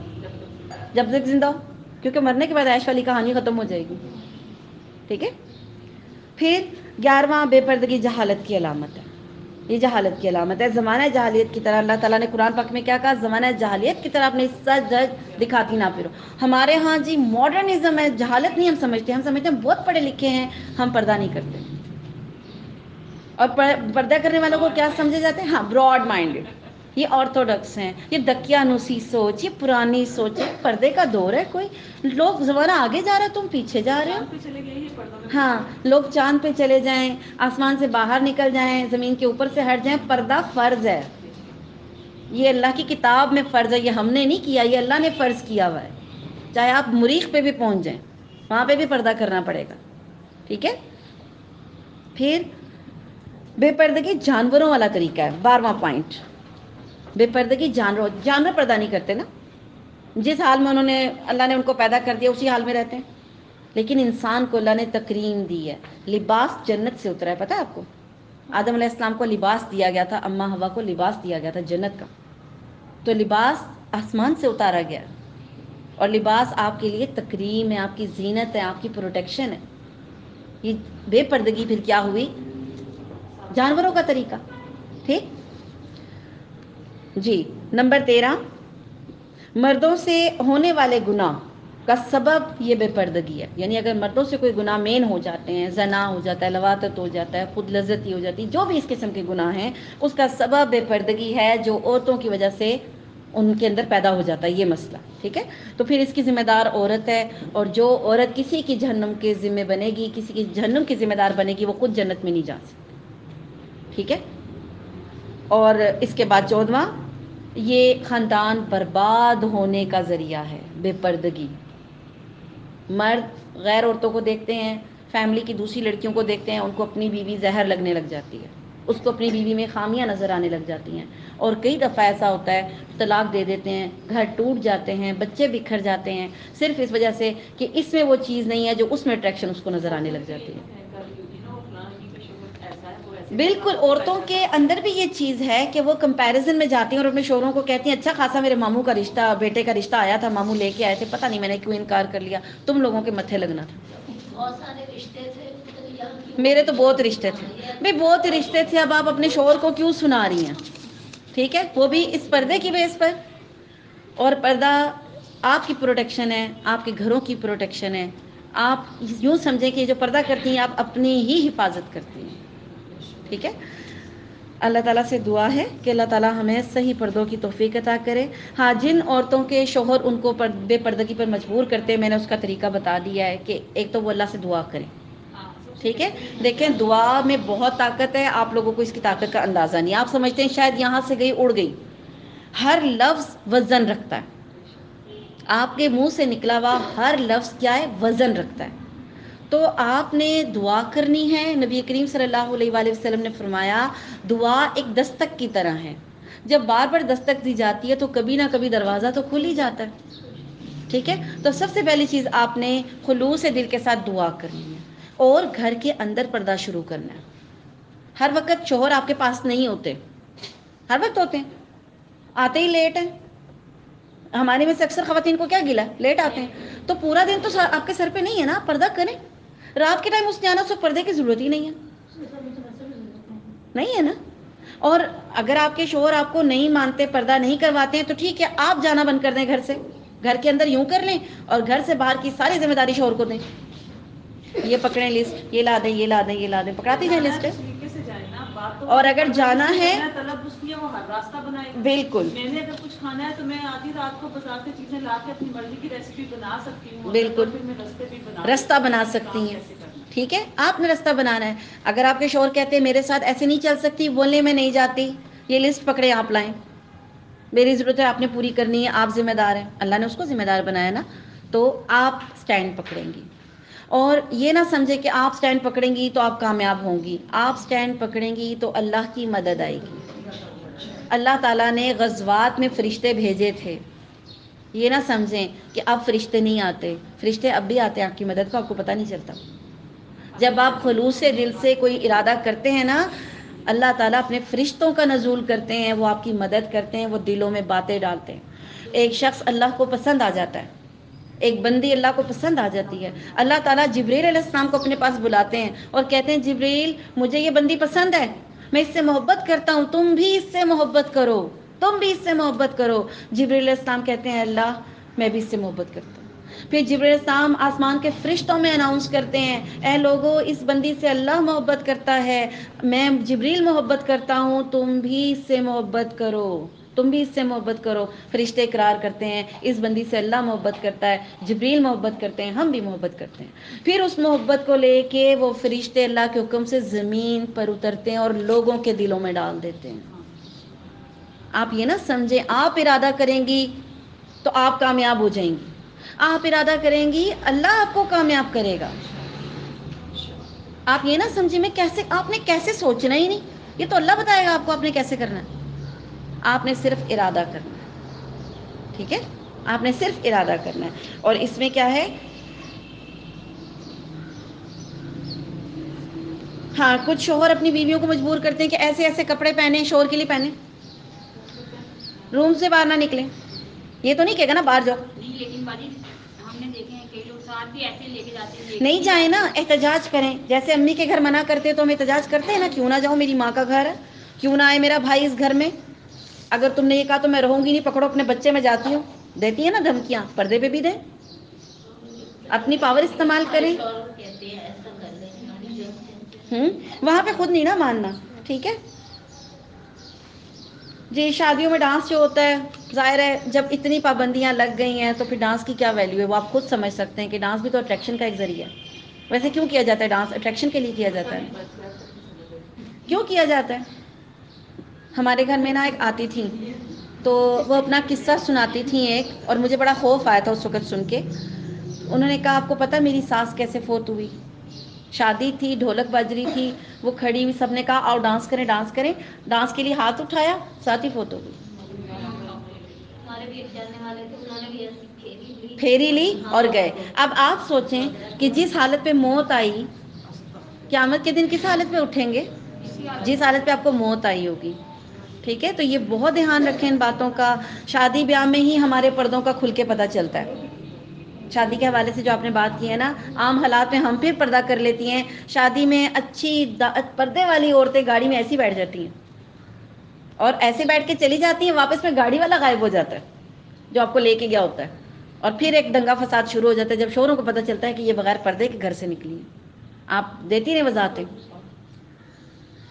جب تک زندہ ہو، کیونکہ مرنے کے بعد عیش والی کہانی ختم ہو جائے گی. ٹھیک ہے. پھر 11واں، بے پردگی جہالت کی علامت ہے. یہ جہالت کی علامت ہے. زمانہ جاہلیت کی طرح اللہ تعالیٰ نے قرآن پاک میں کیا کہا؟ زمانہ جاہلیت کی طرح اپنے سچ دھج دکھاتی نہ پھرو. ہمارے ہاں جی ماڈرنزم ہے، جہالت نہیں ہم سمجھتے ہیں بہت پڑھے لکھے ہیں، ہم پردہ نہیں کرتے. اور پردہ کرنے والوں کو کیا سمجھے جاتے ہیں؟ ہاں، براڈ مائنڈڈ، یہ آرتھوڈکس ہیں، یہ دقیانوسی سوچ، یہ پرانی سوچ ہے. پردے کا دور ہے، کوئی لوگ زمانہ آگے جا رہا ہے، تم پیچھے جا رہے ہو. ہاں، لوگ چاند پہ چلے جائیں، آسمان سے باہر نکل جائیں، زمین کے اوپر سے ہٹ جائیں، پردہ فرض ہے. یہ اللہ کی کتاب میں فرض ہے، یہ ہم نے نہیں کیا، یہ اللہ نے فرض کیا ہوا ہے. چاہے آپ مریخ پہ بھی پہنچ جائیں، وہاں پہ بھی پردہ کرنا پڑے گا. ٹھیک ہے. پھر بے پردگی جانوروں والا طریقہ ہے. 12واں پوائنٹ، بے پردگی جانور پردہ نہیں کرتے نا. جس حال میں اللہ نے ان کو پیدا کر دیا اسی حال میں رہتے ہیں. لیکن انسان کو اللہ نے تکریم دی ہے. لباس جنت سے اترا ہے، پتہ ہے آپ کو؟ آدم علیہ السلام کو لباس دیا گیا تھا، اماں ہوا کو لباس دیا گیا تھا جنت کا. تو لباس آسمان سے اتارا گیا، اور لباس آپ کے لیے تکریم ہے، آپ کی زینت ہے، آپ کی پروٹیکشن ہے. یہ بے پردگی پھر کیا ہوئی؟ جانوروں کا طریقہ. ٹھیک جی. نمبر 13، مردوں سے ہونے والے گناہ کا سبب یہ بے پردگی ہے. یعنی اگر مردوں سے کوئی گناہ مین ہو جاتے ہیں، زنا ہو جاتا ہے، لواطت ہو جاتا ہے، خود لذتی ہو جاتی ہے، جو بھی اس قسم کے گناہ ہیں، اس کا سبب بے پردگی ہے، جو عورتوں کی وجہ سے ان کے اندر پیدا ہو جاتا ہے یہ مسئلہ. ٹھیک ہے. تو پھر اس کی ذمہ دار عورت ہے، اور جو عورت کسی کی جہنم کے ذمہ بنے گی، کسی کی جہنم کی ذمہ دار بنے گی، وہ خود جنت میں نہیں جا سکتی. ٹھیک ہے. اور اس کے بعد 14واں، یہ خاندان برباد ہونے کا ذریعہ ہے بے پردگی. مرد غیر عورتوں کو دیکھتے ہیں، فیملی کی دوسری لڑکیوں کو دیکھتے ہیں، ان کو اپنی بیوی زہر لگنے لگ جاتی ہے، اس کو اپنی بیوی میں خامیاں نظر آنے لگ جاتی ہیں. اور کئی دفعہ ایسا ہوتا ہے طلاق دے دیتے ہیں، گھر ٹوٹ جاتے ہیں، بچے بکھر جاتے ہیں، صرف اس وجہ سے کہ اس میں وہ چیز نہیں ہے جو اس میں اٹریکشن اس کو نظر آنے لگ جاتی ہے. بالکل، عورتوں کے اندر بھی یہ چیز ہے کہ وہ کمپیریزن میں جاتی ہیں اور اپنے شوہروں کو کہتی ہیں اچھا خاصا میرے ماموں کا رشتہ، بیٹے کا رشتہ آیا تھا، ماموں لے کے آئے تھے، پتہ نہیں میں نے کیوں انکار کر لیا، تم لوگوں کے متھے لگنا تھا. بہت سارے رشتے تھے، میرے تو بہت رشتے تھے. بھائی بہت رشتے تھے، اب آپ اپنے شوہر کو کیوں سنا رہی ہیں؟ ٹھیک ہے. وہ بھی اس پردے کی بیس پر. اور پردہ آپ کی پروٹیکشن ہے، آپ کے گھروں کی پروٹیکشن ہے. آپ یوں سمجھیں کہ جو پردہ کرتی ہیں آپ اپنی ہی حفاظت کرتی ہیں. ٹھیک ہے. اللہ تعالیٰ سے دعا ہے کہ اللہ تعالیٰ ہمیں صحیح پردوں کی توفیق عطا کرے. ہاں، جن عورتوں کے شوہر ان کو بے پردگی پر مجبور کرتے ہیں، میں نے اس کا طریقہ بتا دیا ہے کہ ایک تو وہ اللہ سے دعا کریں. ٹھیک ہے. دیکھیں دعا میں بہت طاقت ہے، آپ لوگوں کو اس کی طاقت کا اندازہ نہیں. آپ سمجھتے ہیں شاید یہاں سے گئی اڑ گئی. ہر لفظ وزن رکھتا ہے. آپ کے منہ سے نکلا ہوا ہر لفظ کیا ہے؟ وزن رکھتا ہے. تو آپ نے دعا کرنی ہے. نبی کریم صلی اللہ علیہ وآلہ وسلم نے فرمایا دعا ایک دستک کی طرح ہے، جب بار بار دستک دی جاتی ہے تو کبھی نہ کبھی دروازہ تو کھل ہی جاتا ہے. ٹھیک ہے. تو سب سے پہلی چیز آپ نے خلوص دل کے ساتھ دعا کرنی ہے، اور گھر کے اندر پردہ شروع کرنا ہے. ہر وقت شوہر آپ کے پاس نہیں ہوتے، ہر وقت ہوتے ہیں، آتے ہی لیٹ ہیں. ہمارے میں سے اکثر خواتین کو کیا گلا؟ لیٹ آتے ہیں. تو پورا دن تو آپ کے سر پہ نہیں ہے نا، پردہ کریں. رات کے ٹائم اس نے آنا، اس پردے کی ضرورت ہی نہیں ہے. نہیں ہے نا. اور اگر آپ کے شوہر آپ کو نہیں مانتے، پردہ نہیں کرواتے ہیں، تو ٹھیک ہے آپ جانا بند کر دیں گھر سے. گھر کے اندر یوں کر لیں اور گھر سے باہر کی ساری ذمہ داری شوہر کو دیں. یہ پکڑیں لسٹ، یہ لا دیں، یہ لا دیں، یہ لا دیں، پکڑاتی جائیں لسٹ. اور اگر جانا ہے بالکل، میں نے اگر کچھ کھانا ہے تو میں آدھی رات کو بازار سے چیزیں لا کے اپنی مرضی کی ریسیپی بنا سکتی ہوں. بالکل، رستہ بنا سکتی ہیں. ٹھیک ہے. آپ نے رستہ بنانا ہے. اگر آپ کے شوہر کہتے ہیں میرے ساتھ ایسے نہیں چل سکتی، بولنے میں نہیں جاتی، یہ لسٹ پکڑے آپ لائیں، میری ضرورت ہے آپ نے پوری کرنی ہے، آپ ذمہ دار ہیں، اللہ نے اس کو ذمہ دار بنایا نا. تو آپ سٹینڈ پکڑیں گی. اور یہ نہ سمجھے کہ آپ سٹینڈ پکڑیں گی تو آپ کامیاب ہوں گی. آپ سٹینڈ پکڑیں گی تو اللہ کی مدد آئے گی. اللہ تعالیٰ نے غزوات میں فرشتے بھیجے تھے. یہ نہ سمجھیں کہ اب فرشتے نہیں آتے، فرشتے اب بھی آتے ہیں آپ کی مدد کو، آپ کو پتہ نہیں چلتا. جب آپ خلوص دل سے کوئی ارادہ کرتے ہیں نا، اللہ تعالیٰ اپنے فرشتوں کا نزول کرتے ہیں، وہ آپ کی مدد کرتے ہیں، وہ دلوں میں باتیں ڈالتے ہیں. ایک شخص اللہ کو پسند آ جاتا ہے، ایک بندی اللہ کو پسند آ جاتی ہے. اللہ تعالیٰ جبریل علیہ السلام کو اپنے پاس بلاتے ہیں اور کہتے ہیں جبریل مجھے یہ بندی پسند ہے، میں اس سے محبت کرتا ہوں، تم بھی اس سے محبت کرو، تم بھی اس سے محبت کرو۔ جبریل علیہ السلام کہتے ہیں اللہ میں بھی اس سے محبت کرتا ہوں۔ پھر جبریل علیہ السلام آسمان کے فرشتوں میں اناؤنس کرتے ہیں اے لوگو اس بندی سے اللہ محبت کرتا ہے، میں جبریل محبت کرتا ہوں، تم بھی اس سے محبت کرو، تم بھی اس سے محبت کرو۔ فرشتے اقرار کرتے ہیں اس بندی سے اللہ محبت کرتا ہے، جبریل محبت کرتے ہیں، ہم بھی محبت کرتے ہیں۔ پھر اس محبت کو لے کے وہ فرشتے اللہ کے حکم سے زمین پر اترتے ہیں اور لوگوں کے دلوں میں ڈال دیتے ہیں۔ آپ یہ نہ سمجھیں آپ ارادہ کریں گی تو آپ کامیاب ہو جائیں گی، آپ ارادہ کریں گی اللہ آپ کو کامیاب کرے گا۔ آپ یہ نہ سمجھیں میں کیسے، آپ نے کیسے سوچنا ہی نہیں، یہ تو اللہ بتائے گا آپ کو آپ نے کیسے کرنا ہے۔ آپ نے صرف ارادہ کرنا ہے، ٹھیک ہے، آپ نے صرف ارادہ کرنا ہے۔ اور اس میں کیا ہے، ہاں کچھ شوہر اپنی بیویوں کو مجبور کرتے ہیں کہ ایسے ایسے کپڑے پہنے، شوہر کے لیے پہنے، روم سے باہر نہ نکلیں۔ یہ تو نہیں کہے گا نا باہر جاؤ، نہیں لیکن باجی ہم نے دیکھے ہیں کئی لوگ ساتھ بھی ایسے لے کے جاتے ہیں، نہیں جائیں نا، احتجاج کریں۔ جیسے امی کے گھر منع کرتے تو ہم احتجاج کرتے ہیں نا، کیوں نہ جاؤں، میری ماں کا گھر ہے، کیوں نہ آئے میرا بھائی اس گھر میں، اگر تم نے یہ کہا تو میں رہوں گی نہیں، پکڑو اپنے بچے میں جاتی ہوں، دیتی ہے نا دھمکیاں، پردے پہ بھی دیں، اپنی پاور استعمال کریں۔ وہاں پہ خود نہیں نا ماننا، ٹھیک ہے جی۔ شادیوں میں ڈانس جو ہوتا ہے، ظاہر ہے جب اتنی پابندیاں لگ گئی ہیں تو پھر ڈانس کی کیا ویلیو ہے، وہ آپ خود سمجھ سکتے ہیں کہ ڈانس بھی تو اٹریکشن کا ایک ذریعہ ہے۔ ویسے کیوں کیا جاتا ہے ڈانس؟ اٹریکشن کے لیے کیا جاتا ہے۔ کیوں کیا جاتا ہے؟ ہمارے گھر میں نا ایک آتی تھی تو وہ اپنا قصہ سناتی تھیں ایک، اور مجھے بڑا خوف آیا تھا اس وقت سن کے۔ انہوں نے کہا آپ کو پتہ میری ساس کیسے فوت ہوئی؟ شادی تھی، ڈھولک بج رہی تھی، وہ کھڑی ہوئی، سب نے کہا آؤ ڈانس کریں ڈانس کریں، ڈانس کے لیے ہاتھ اٹھایا، ساتھ ہی فوت ہو گئی۔ ہمارے بھی ایک جاننے والے تھے، انہوں نے بھی ایسی پھیری لی اور گئے۔ اب آپ سوچیں کہ جس حالت پہ موت آئی، قیامت کے دن کس حالت پہ اٹھیں گے؟ جس حالت پہ آپ کو موت آئی ہوگی، ٹھیک ہے۔ تو یہ بہت دھیان رکھیں ان باتوں کا۔ شادی بیاہ میں ہی ہمارے پردوں کا کھل کے پتہ چلتا ہے۔ شادی کے حوالے سے جو آپ نے بات کی ہے نا، عام حالات میں ہم پھر پردہ کر لیتی ہیں، شادی میں اچھی پردے والی عورتیں گاڑی میں ایسی بیٹھ جاتی ہیں اور ایسے بیٹھ کے چلی جاتی ہیں، واپس میں گاڑی والا غائب ہو جاتا ہے جو آپ کو لے کے گیا ہوتا ہے، اور پھر ایک دنگا فساد شروع ہو جاتا ہے جب شوہروں کو پتہ چلتا ہے کہ یہ بغیر پردے کے گھر سے نکلی ہیں۔ آپ دیتی نہیں وضاحتیں،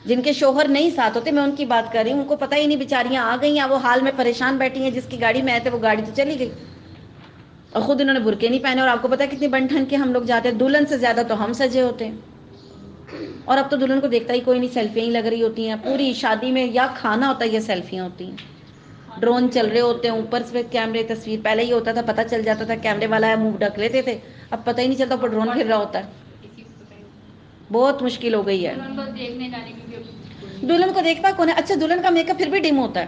جن کے شوہر نہیں ساتھ ہوتے، میں ان کی بات کر رہی ہوں، ان کو پتہ ہی نہیں، بیچاریاں آ گئی ہیں، وہ حال میں پریشان بیٹھی ہیں، جس کی گاڑی میں آئے تھے وہ گاڑی تو چلی گئی، اور خود انہوں نے برقعے نہیں پہنے، اور آپ کو پتہ ہے کتنی بن ٹھن کے ہم لوگ جاتے ہیں، دلہن سے زیادہ تو ہم سجے ہوتے ہیں، اور اب تو دلہن کو دیکھتا ہی کوئی نہیں، سیلفیاں ہی لگ رہی ہوتی ہیں پوری شادی میں، یا کھانا ہوتا ہے یا سیلفیاں ہوتی ہیں، ڈرون چل رہے ہوتے ہیں اوپر سے کیمرے تصویر، پہلے یہ ہوتا تھا پتہ چل جاتا تھا کیمرے والا ہے منہ ڈھک لیتے تھے، اب پتہ ہی نہیں چلتا اوپر ڈرون پھر رہا ہوتا ہے، بہت مشکل ہو گئی ہے۔ دیکھنے جانے کی دلہن کو دیکھتا کون ہے؟ اچھا دلہن کا میک اپ پھر بھی ڈم ہوتا ہے،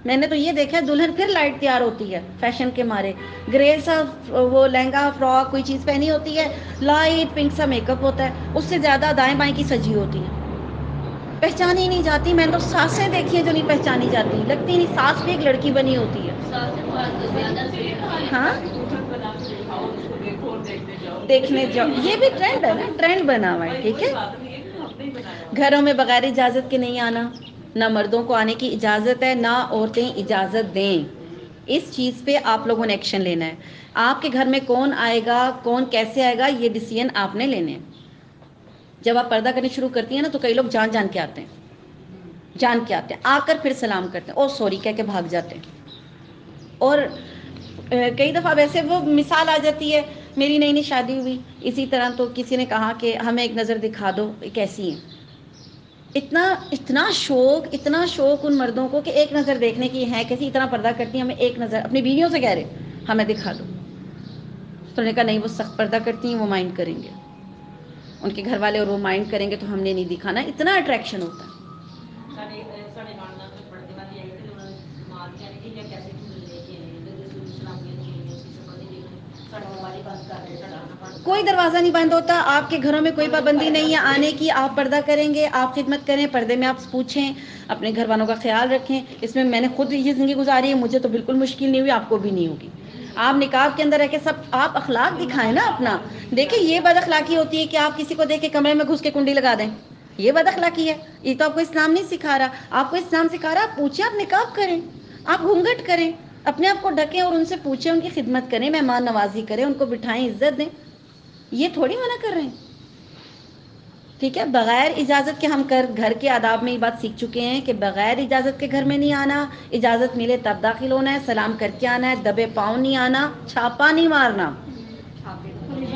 میں نے تو یہ دیکھا ہے دلہن پھر لائٹ تیار ہوتی ہے فیشن کے مارے، گرے سا وہ لہنگا فراک کوئی چیز پہنی ہوتی ہے، لائٹ پنک سا میک اپ ہوتا ہے، اس سے زیادہ دائیں بائیں کی سجی ہوتی ہیں، پہچانی نہیں جاتی۔ میں نے تو ساسیں دیکھی ہیں جو نہیں پہچانی جاتی، لگتی نہیں ساس بھی ایک لڑکی بنی ہوتی ہے۔ ہاں دیکھنے جاؤ، یہ بھی ٹرینڈ ہے نا، ٹرینڈ بنا ہوا ہے، ٹھیک ہے۔ گھروں میں بغیر اجازت کے نہیں آنا، نہ مردوں کو آنے کی اجازت ہے، نہ عورتیں اجازت دیں، اس چیز پہ آپ لوگوں نے ایکشن لینا ہے۔ آپ کے گھر میں کون آئے گا، کون کیسے آئے گا، یہ ڈیسیژن آپ نے لینے ہیں۔ جب آپ پردہ کرنے شروع کرتی ہیں نا تو کئی لوگ جان جان کے آتے ہیں، جان کے آتے ہیں، آ کر پھر سلام کرتے ہیں اور سوری کہہ کے بھاگ جاتے ہیں، اور کئی دفعہ ویسے وہ مثال آ جاتی ہے، میری نئی نئی شادی ہوئی اسی طرح، تو کسی نے کہا کہ ہمیں ایک نظر دکھا دو کیسی ہیں، اتنا شوق ان مردوں کو کہ ایک نظر دیکھنے کی ہے کیسی، اتنا پردہ کرتی ہیں، ہمیں ایک نظر، اپنی بیویوں سے کہہ رہے ہمیں دکھا دو، تو نے کہا نہیں وہ سخت پردہ کرتی ہیں، وہ مائنڈ کریں گے ان کے گھر والے، اور وہ مائنڈ کریں گے تو ہم نے نہیں دکھانا، اتنا اٹریکشن ہوتا ہے۔ کوئی دروازہ نہیں بند ہوتا، آپ کے گھروں میں کوئی پابندی نہیں ہے آنے کی، آپ پردہ کریں گے، آپ خدمت کریں، پردے میں آپ پوچھیں، اپنے گھر والوں کا خیال رکھیں، اس میں میں نے خود یہ زندگی گزاری ہے، مجھے تو بالکل مشکل نہیں ہوئی، آپ کو بھی نہیں ہوگی۔ آپ نقاب کے اندر رہ کے سب آپ اخلاق دکھائیں نا اپنا، دیکھیں یہ بد اخلاقی ہوتی ہے کہ آپ کسی کو دیکھ کے کمرے میں گھس کے کنڈی لگا دیں، یہ بد اخلاقی ہے. یہ تو آپ کو اسلام نہیں سکھا رہا. آپ کو اسلام سکھا رہا آپ پوچھیں، آپ نقاب کریں، آپ گھونگھٹ کریں، اپنے آپ کو ڈھکیں اور ان سے پوچھیں، ان کی خدمت کریں، مہمان نوازی کریں، ان کو بٹھائیں، عزت دیں. یہ تھوڑی منع کر رہے ہیں. ٹھیک ہے. بغیر اجازت کے ہم گھر کے آداب میں یہ بات سیکھ چکے ہیں کہ بغیر اجازت کے گھر میں نہیں آنا، اجازت ملے تب داخل ہونا ہے، سلام کر کے آنا ہے، دبے پاؤں نہیں آنا، چھاپا نہیں مارنا.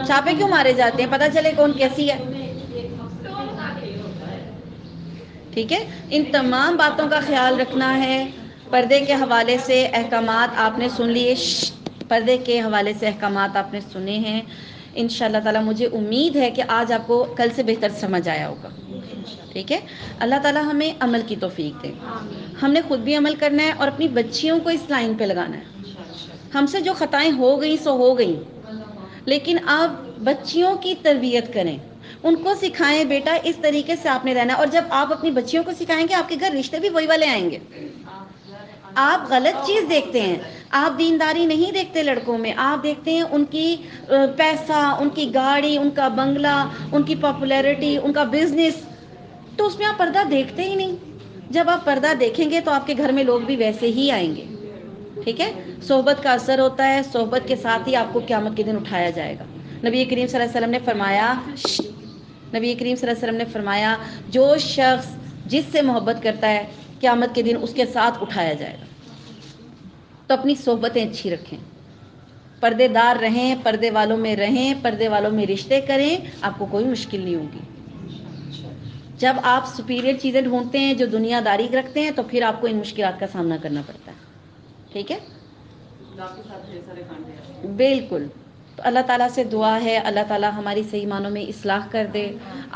چھاپے کیوں مارے جاتے ہیں؟ پتہ چلے کون کیسی ہے. ٹھیک ہے. ان تمام باتوں کا خیال رکھنا ہے. پردے کے حوالے سے احکامات آپ نے سن لیے. پردے کے حوالے سے احکامات آپ نے سنے ہیں. انشاءاللہ تعالی مجھے امید ہے کہ آج آپ کو کل سے بہتر سمجھ آیا ہوگا. ٹھیک ہے. اللہ تعالی ہمیں عمل کی توفیق دے. ہم نے خود بھی عمل کرنا ہے اور اپنی بچیوں کو اس لائن پہ لگانا ہے. ہم سے جو خطائیں ہو گئیں سو ہو گئیں، لیکن آپ بچیوں کی تربیت کریں، ان کو سکھائیں بیٹا اس طریقے سے آپ نے رہنا. اور جب آپ اپنی بچیوں کو سکھائیں گے آپ کے گھر رشتے بھی وہی والے آئیں گے. آپ غلط چیز دیکھتے ہیں. آپ دینداری نہیں دیکھتے لڑکوں میں، آپ دیکھتے ہیں ان کی پیسہ، ان کی گاڑی، ان کا بنگلہ، ان کی پاپولیرٹی، ان کا بزنس، تو اس میں آپ پردہ دیکھتے ہی نہیں. جب آپ پردہ دیکھیں گے تو آپ کے گھر میں لوگ بھی ویسے ہی آئیں گے. ٹھیک ہے. صحبت کا اثر ہوتا ہے. صحبت کے ساتھ ہی آپ کو قیامت کے دن اٹھایا جائے گا. نبی کریم صلی اللہ علیہ وسلم نے فرمایا، نبی کریم صلی اللہ علیہ وسلم نے فرمایا جو شخص جس سے محبت کرتا ہے قیامت کے دن اس کے ساتھ اٹھایا جائے گا. تو اپنی صحبتیں اچھی رکھیں، پردے دار رہیں، پردے والوں میں رہیں، پردے والوں میں رشتے کریں، آپ کو کوئی مشکل نہیں ہوگی. جب آپ سپیریئر چیزیں ڈھونڈتے ہیں جو دنیا داری رکھتے ہیں تو پھر آپ کو ان مشکلات کا سامنا کرنا پڑتا ہے. ٹھیک ہے. بالکل. تو اللہ تعالیٰ سے دعا ہے اللہ تعالیٰ ہماری صحیح معنوں میں اصلاح کر دے.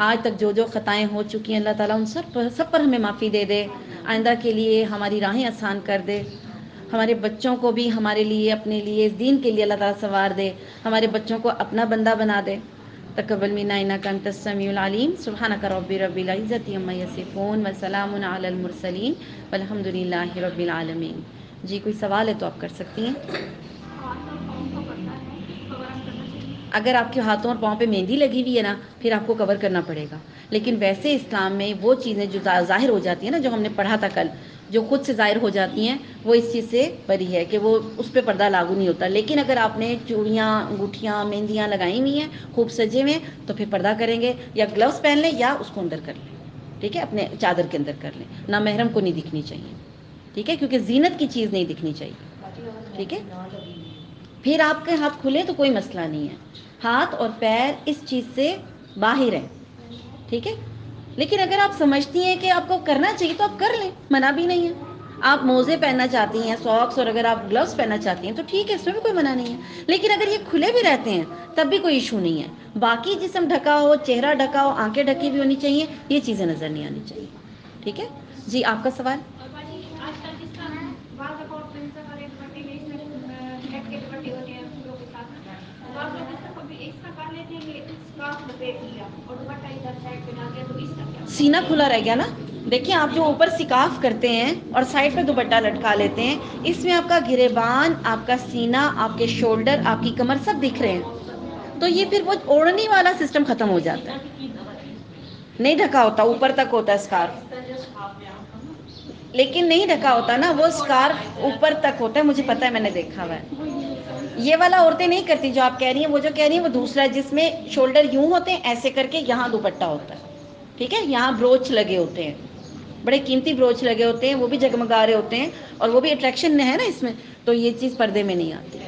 آج تک جو جو خطائیں ہو چکی ہیں اللہ تعالیٰ ان سب پر ہمیں معافی دے دے. آئندہ کے لیے ہماری راہیں آسان کر دے. ہمارے بچوں کو بھی ہمارے لیے، اپنے لیے، اس دین کے لیے اللہ تعالیٰ سنوار دے. ہمارے بچوں کو اپنا بندہ بنا دے. تقبل منا انک انت السمیع العلیم. سبحانک رب العزۃ عما یصفون وسلام علی المرسلین والحمد للہ رب العالمین. جی کوئی سوال ہے تو آپ کر سکتی ہیں. اگر آپ کے ہاتھوں اور پاؤں پہ مہندی لگی ہوئی ہے نا پھر آپ کو کور کرنا پڑے گا. لیکن ویسے اسلام میں وہ چیزیں جو ظاہر ہو جاتی ہیں نا، جو ہم نے پڑھا تھا کل، جو خود سے ظاہر ہو جاتی ہیں، وہ اس چیز سے بری ہے کہ وہ اس پہ پردہ لاگو نہیں ہوتا. لیکن اگر آپ نے چوڑیاں، انگوٹھیاں، مہندیاں لگائی ہوئی ہیں، خوب سجے ہوئے ہیں، تو پھر پردہ کریں گے. یا گلوز پہن لیں یا اس کو اندر کر لیں. ٹھیک ہے. اپنے چادر کے اندر کر لیں. نہ محرم کو نہیں دکھنی چاہیے. ٹھیک ہے. کیونکہ زینت کی چیز نہیں دکھنی چاہیے. ٹھیک ہے. پھر آپ کے ہاتھ کھلے تو کوئی مسئلہ نہیں ہے. ہاتھ اور پیر اس چیز سے باہر ہیں. ٹھیک ہے. لیکن اگر آپ سمجھتی ہیں کہ آپ کو کرنا چاہیے تو آپ کر لیں، منع بھی نہیں ہے. آپ موزے پہننا چاہتی ہیں، ساکس، اور اگر آپ گلوز پہننا چاہتی ہیں تو ٹھیک ہے، اس میں بھی کوئی منع نہیں ہے. لیکن اگر یہ کھلے بھی رہتے ہیں تب بھی کوئی ایشو نہیں ہے. باقی جسم ڈھکا ہو، چہرہ ڈھکا ہو، آنکھیں ڈھکی بھی ہونی چاہیے، یہ چیزیں نظر نہیں آنی چاہیے. ٹھیک ہے. جی آپ کا سوال. اور باجی آج کل جس طرح بعض اوقات پینسل والے دوپٹے میں اس میں نیٹ کے دوپٹے ہوتے ہیں پھولوں کے ساتھ نا، تو بعض لوگ اس کو بھی اس طرح کر لیتے ہیں کہ اسکارف لپیٹ لیا اور دوپٹہ ادھر سائڈ پہ ڈال دیا، تو اس کا کیا ہوگا؟ سینہ کھلا رہ گیا نا. دیکھیں آپ جو اوپر سکاف کرتے ہیں اور سائڈ پہ دوپٹہ لٹکا لیتے ہیں، اس میں آپ کا گریبان، آپ کا سینہ، آپ کے شولڈر، آپ کی کمر سب دکھ رہے ہیں. تو یہ پھر وہ اوڑھنی والا سسٹم ختم ہو جاتا ہے. نہیں ڈھکا ہوتا، اوپر تک ہوتا ہے اسکارف. لیکن نہیں ڈھکا ہوتا نا، وہ اسکارف اوپر تک ہوتا ہے. مجھے پتا ہے، میں نے دیکھا ہوا ہے. یہ والا عورتیں نہیں کرتی جو آپ کہہ رہی ہیں. وہ جو کہہ رہی ہیں وہ دوسرا ہے جس میں شولڈر یوں ہوتے ہیں ایسے کر کے، یہاں دوپٹہ ہوتا ہے. ٹھیک ہے. یہاں بروچ لگے ہوتے ہیں، بڑے قیمتی بروچ لگے ہوتے ہیں، وہ بھی جگمگا رہے ہوتے ہیں اور وہ بھی اٹریکشن ہے نا اس میں. تو یہ چیز پردے میں نہیں آتی.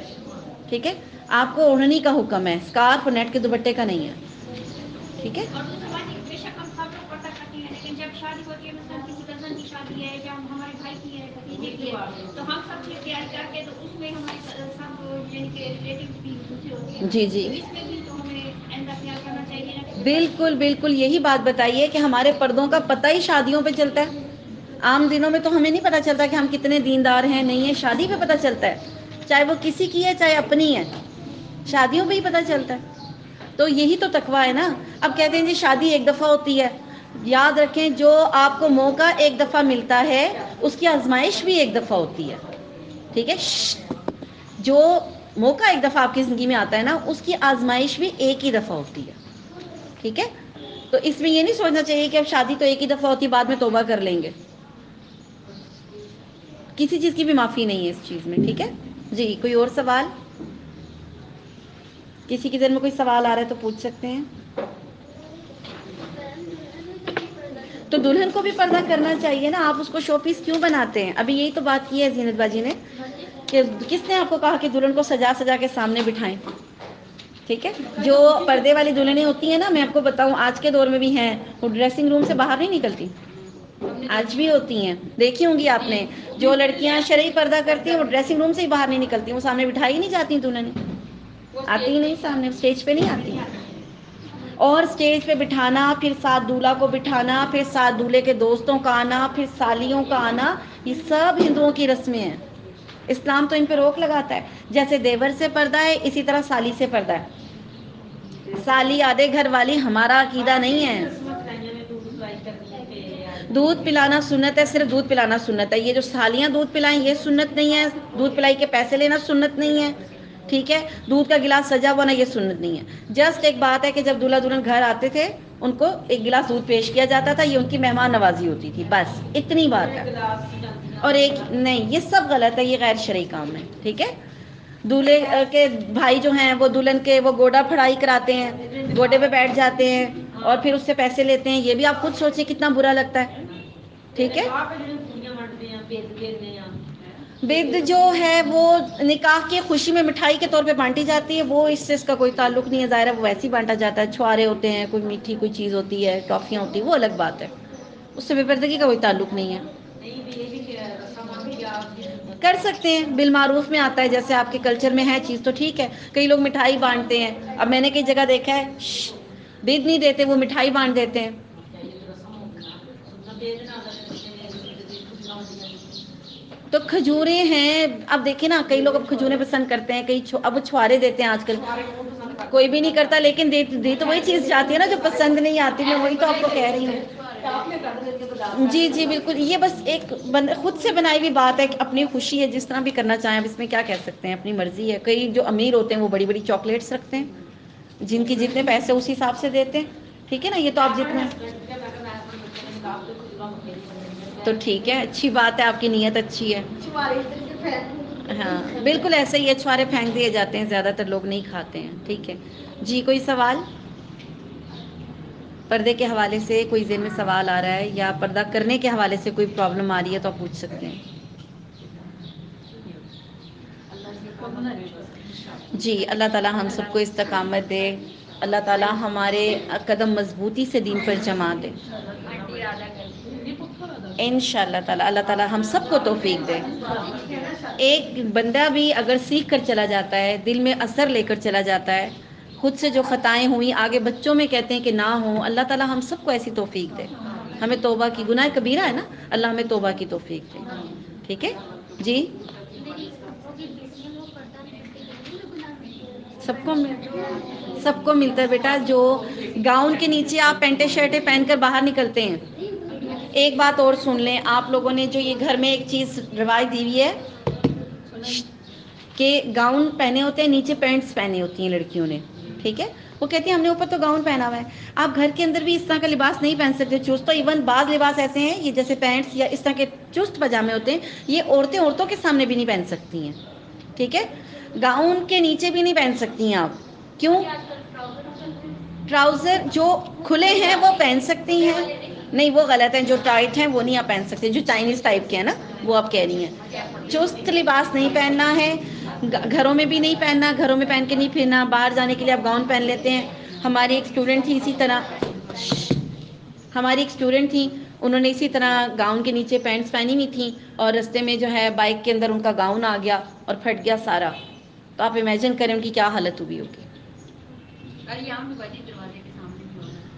ٹھیک ہے. آپ کو اوڑھنی کا حکم ہے، اسکارف نیٹ کے دوپٹے کا نہیں ہے. ٹھیک ہے. اور دوسرا باجی بے شک ہم سب لوگ پردہ کرتے ہیں، لیکن جب شادی ہوتی ہے، مثلا کسی کزن کی شادی ہے یا ہمارے بھائی کی ہے، بھتیجے کی ہے، تو ہم سب کی تیاری کرتے ہیں، تو اس میں ہمارے سب یعنی کہ ریلیٹیوز بھی دوسرے ہوتے ہیں. جی جی تو اس میں بھی تو ہمیں آئندہ خیال کرنا چاہیے نا کہ بالکل بالکل. یہی بات بتائیے کہ ہمارے پردوں کا پتہ ہی شادیوں پہ چلتا ہے. عام دنوں میں تو ہمیں نہیں پتہ چلتا کہ ہم کتنے دیندار ہیں نہیں ہیں. شادی پہ پتہ چلتا ہے، چاہے وہ کسی کی ہے چاہے اپنی ہے. شادیوں پہ ہی پتہ چلتا ہے. تو یہی تو تقویٰ ہے نا. اب کہتے ہیں جی شادی ایک دفعہ ہوتی ہے. یاد رکھیں جو آپ کو موقع ایک دفعہ ملتا ہے اس کی آزمائش بھی ایک دفعہ ہوتی ہے. ٹھیک ہے. جو موقع ایک دفعہ آپ کی زندگی میں آتا ہے نا، اس کی آزمائش بھی ایک ہی دفعہ ہوتی ہے. ٹھیک ہے. تو اس میں یہ نہیں سوچنا چاہیے کہ اب شادی تو ایک ہی دفعہ ہوتی، بعد میں توبہ کر لیں گے. کسی چیز کی بھی معافی نہیں ہے اس چیز میں. ٹھیک ہے جی. کوئی اور سوال؟ کسی کے دل میں کوئی سوال آ رہا ہے تو پوچھ سکتے ہیں. تو دلہن کو بھی پردہ کرنا چاہیے نا، آپ اس کو شو پیس کیوں بناتے ہیں؟ ابھی یہی تو بات کی ہے زینت باجی نے کہ کس نے آپ کو کہا کہ دلہن کو سجا سجا کے سامنے بٹھائیں. ٹھیک ہے. جو پردے والی دلہنیں ہوتی ہیں نا، میں آپ کو بتاؤں آج کے دور میں بھی ہیں، وہ ڈریسنگ روم سے باہر نہیں نکلتی. آج بھی ہوتی ہیں، دیکھی ہوں گی آپ نے. جو لڑکیاں شرعی پردہ کرتی ہیں وہ ڈریسنگ روم سے ہی باہر نہیں نکلتی، وہ سامنے بٹھائی ہی نہیں جاتی دلہن. آتی ہی نہیں سامنے، اسٹیج پہ نہیں آتی. اور اسٹیج پہ بٹھانا، پھر ساتھ دولہا کو بٹھانا، پھر ساتھ دولہے کے دوستوں کا آنا، پھر سالیوں کا آنا، یہ سب ہندوؤں کی رسمیں ہیں. اسلام تو ان پہ روک لگاتا ہے. جیسے دیور سے پردہ ہے، اسی طرح سالی سے پردہ ہے. سالی آدھے گھر والی ہمارا عقیدہ نہیں ہے. دودھ پلانا سنت ہے، صرف دودھ پلانا سنت ہے. یہ جو سالیاں دودھ پلائیں یہ سنت نہیں ہے. دودھ پلائی کے پیسے لینا سنت نہیں ہے. ٹھیک ہے. دودھ کا گلاس سجا ہوا نا، یہ سنت نہیں ہے. جسٹ ایک بات ہے کہ جب دولہا دلہن گھر آتے تھے ان کو ایک گلاس دودھ پیش کیا جاتا تھا، یہ ان کی مہمان نوازی ہوتی تھی، بس اتنی بات ہے. اور ایک نہیں، یہ سب غلط ہے، یہ غیر شرعی کام ہے. ٹھیک ہے. دولہے کے بھائی جو ہیں وہ دلہن کے وہ گوڈا پھڑائی کراتے ہیں، گوڈے پہ بیٹھ جاتے ہیں اور پھر اس سے پیسے لیتے ہیں. یہ بھی آپ خود سوچیں کتنا برا لگتا ہے. ٹھیک ہے. بید جو ہے وہ نکاح کی خوشی میں مٹھائی کے طور پہ بانٹی جاتی ہے، وہ اس سے اس کا کوئی تعلق نہیں ہے. ظاہر ہے وہ ویسے ہی بانٹا جاتا ہے. چھوارے ہوتے ہیں، کوئی میٹھی کوئی چیز ہوتی ہے، ٹافیاں ہوتی ہیں، وہ الگ بات ہے. اس سے بے پردگی کا کوئی تعلق نہیں ہے. کر سکتے ہیں، بالمعروف میں آتا ہے. جیسے آپ کے کلچر میں ہے چیز تو ٹھیک ہے. کئی لوگ مٹھائی بانٹتے ہیں. اب میں نے کئی جگہ دیکھا ہے بید نہیں دیتے، وہ مٹھائی بانٹ دیتے ہیں. تو کھجوریں ہیں. اب دیکھیں نا، کئی لوگ اب کھجوریں پسند کرتے ہیں، کئی اب وہ چھوارے دیتے ہیں. آج کل کوئی بھی نہیں کرتا، لیکن دی تو وہی چیز جاتی ہے نا جو پسند نہیں آتی. میں وہی تو آپ کو کہہ رہی ہوں. جی جی بالکل. یہ بس ایک خود سے بنائی ہوئی بات ہے کہ اپنی خوشی ہے، جس طرح بھی کرنا چاہیں. اب اس میں کیا کہہ سکتے ہیں، اپنی مرضی ہے. کئی جو امیر ہوتے ہیں وہ بڑی بڑی چاکلیٹس رکھتے ہیں، جن کی جتنے پیسے اسی حساب سے دیتے ہیں. ٹھیک ہے نا. یہ تو آپ جتنے تو ٹھیک ہے، اچھی بات ہے، آپ کی نیت اچھی ہے. ہاں بالکل ایسے ہی ہے، چھوارے پھینک دیے جاتے ہیں، زیادہ تر لوگ نہیں کھاتے ہیں. ٹھیک ہے جی. کوئی سوال پردے کے حوالے سے؟ کوئی ذہن میں سوال آ رہا ہے یا پردہ کرنے کے حوالے سے کوئی پرابلم آ رہی ہے تو آپ پوچھ سکتے ہیں. جی. اللہ تعالی ہم سب کو استقامت دے. اللہ تعالی ہمارے قدم مضبوطی سے دین پر جما دے. انشاء اللہ تعالی. اللہ تعالی ہم سب کو توفیق دے. ایک بندہ بھی اگر سیکھ کر چلا جاتا ہے، دل میں اثر لے کر چلا جاتا ہے، خود سے جو خطائیں ہوئیں آگے بچوں میں کہتے ہیں کہ نہ ہوں، اللہ تعالی ہم سب کو ایسی توفیق دے. ہمیں توبہ کی، گناہ کبیرہ ہے نا، اللہ ہمیں توبہ کی توفیق دے. ٹھیک ہے جی. سب کو ملتا ہے بیٹا. جو گاؤن کے نیچے آپ پینٹیں شرٹیں پہن کر باہر نکلتے ہیں. ایک بات اور سن لیں، آپ لوگوں نے جو یہ گھر میں ایک چیز روایت دی ہوئی ہے کہ گاؤن پہنے ہوتے ہیں، نیچے پینٹس پہنی ہوتی ہیں لڑکیوں نے. ٹھیک ہے. وہ کہتی ہیں ہم نے اوپر تو گاؤن پہنا ہوا ہے. آپ گھر کے اندر بھی اس طرح کا لباس نہیں پہن سکتے چست. تو ایون بعض لباس ایسے ہیں، یہ جیسے پینٹس یا اس طرح کے چست پجامے ہوتے ہیں، یہ عورتوں کے سامنے بھی نہیں پہن سکتی ہیں. ٹھیک ہے. گاؤن کے نیچے بھی نہیں پہن سکتی ہیں آپ. کیوں؟ ٹراؤزر جو کھلے ہیں وہ پہن سکتی ہیں. نہیں وہ غلط ہیں. جو ٹائٹ ہیں وہ نہیں آپ پہن سکتے. جو چائنیز ٹائپ کے ہیں نا وہ آپ کہہ رہی ہیں. چست لباس نہیں پہننا ہے. گھروں میں بھی نہیں پہننا، گھروں میں پہن کے نہیں پھرنا. باہر جانے کے لیے آپ گاؤن پہن لیتے ہیں. ہماری ایک اسٹوڈنٹ تھی اسی طرح، انہوں نے اسی طرح گاؤن کے نیچے پینٹس پہنی ہوئی تھیں اور رستے میں جو ہے بائک کے اندر ان کا گاؤن آ گیا اور پھٹ گیا سارا. تو آپ امیجن کریں ان کی کیا حالت ہوئی ہوگی.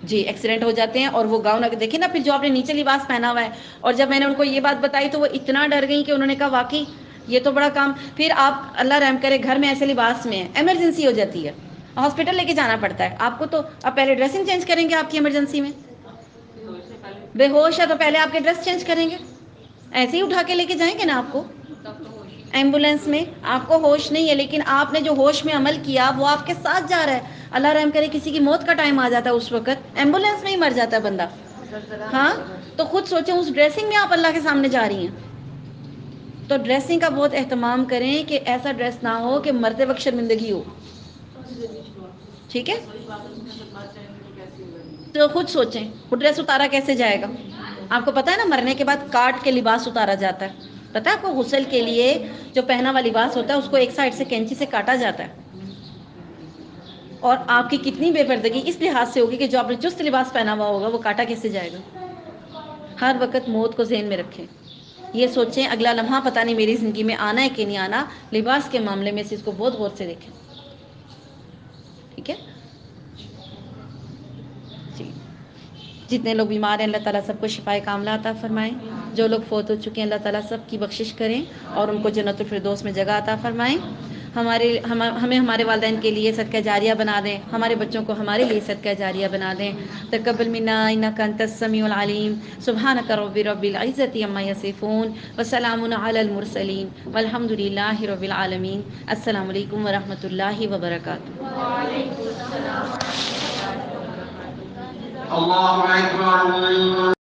جی ایکسیڈنٹ ہو جاتے ہیں. اور وہ گاؤن اگر دیکھیں نا، پھر جو آپ نے نیچے لباس پہنا ہوا ہے. اور جب میں نے ان کو یہ بات بتائی تو وہ اتنا ڈر گئی کہ انہوں نے کہا واقعی یہ تو بڑا کام. پھر آپ اللہ رحم کرے گھر میں ایسے لباس میں ایمرجنسی ہو جاتی ہے، ہاسپٹل لے کے جانا پڑتا ہے آپ کو. تو اب پہلے ڈریسنگ چینج کریں گے آپ کی ایمرجنسی میں. بے ہوش ہے تو پہلے آپ کے ڈریس چینج کریں گے. ایسے ہی اٹھا کے لے کے جائیں گے نا آپ کو ایمبولینس میں. آپ کو ہوش نہیں ہے، لیکن آپ نے جو ہوش میں عمل کیا وہ آپ کے ساتھ جا رہا ہے. اللہ رحم کرے کسی کی موت کا ٹائم آ جاتا ہے اس وقت ایمبولینس میں ہی مر جاتا ہے بندہ. ہاں تو خود سوچیں اس ڈریسنگ میں آپ اللہ کے سامنے جا رہی ہیں. تو ڈریسنگ کا بہت اہتمام کریں کہ ایسا ڈریس نہ ہو کہ مرتے وقت شرمندگی ہو. ٹھیک ہے. تو خود سوچیں وہ ڈریس اتارا کیسے جائے گا. آپ کو پتا ہے نا مرنے کے بعد کاٹ کے لباس اتارا جاتا ہے. پتا ہے آپ کو غسل کے لیے جو پہنا ہوا لباس ہوتا ہے اس کو ایک سائڈ سے کینچی سے کاٹا جاتا ہے. اور آپ کی کتنی بے پردگی اس لحاظ سے ہوگی کہ جو آپ نے چست لباس پہنا ہوا ہوگا وہ کاٹا کیسے جائے گا. ہر وقت موت کو ذہن میں رکھیں. یہ سوچیں اگلا لمحہ پتہ نہیں میری زندگی میں آنا ہے کہ نہیں آنا. لباس کے معاملے میں اس کو بہت غور سے دیکھیں. ٹھیک ہے جی. جتنے لوگ بیمار ہیں اللہ تعالیٰ سب کو شفائے کاملہ عطا فرمائیں. جو لوگ فوت ہو چکے ہیں اللہ تعالیٰ سب کی بخشش کریں اور ان کو جنت الفردوس میں جگہ عطا فرمائیں. ہمیں ہمارے والدین کے لیے صدقہ جاریہ بنا دیں. ہمارے بچوں کو ہمارے لیے صدقہ جاریہ بنا دیں. تقبل منا انک انت السمیع العلیم. سبحانک رب العزۃ عما یصفون وسلام علی المرسلین والحمد للہ رب العالمین. السلام علیکم ورحمۃ اللہ وبرکاتہ. وعلیکم السلام ورحمۃ اللہ وبرکاتہ. اللہ اکبر.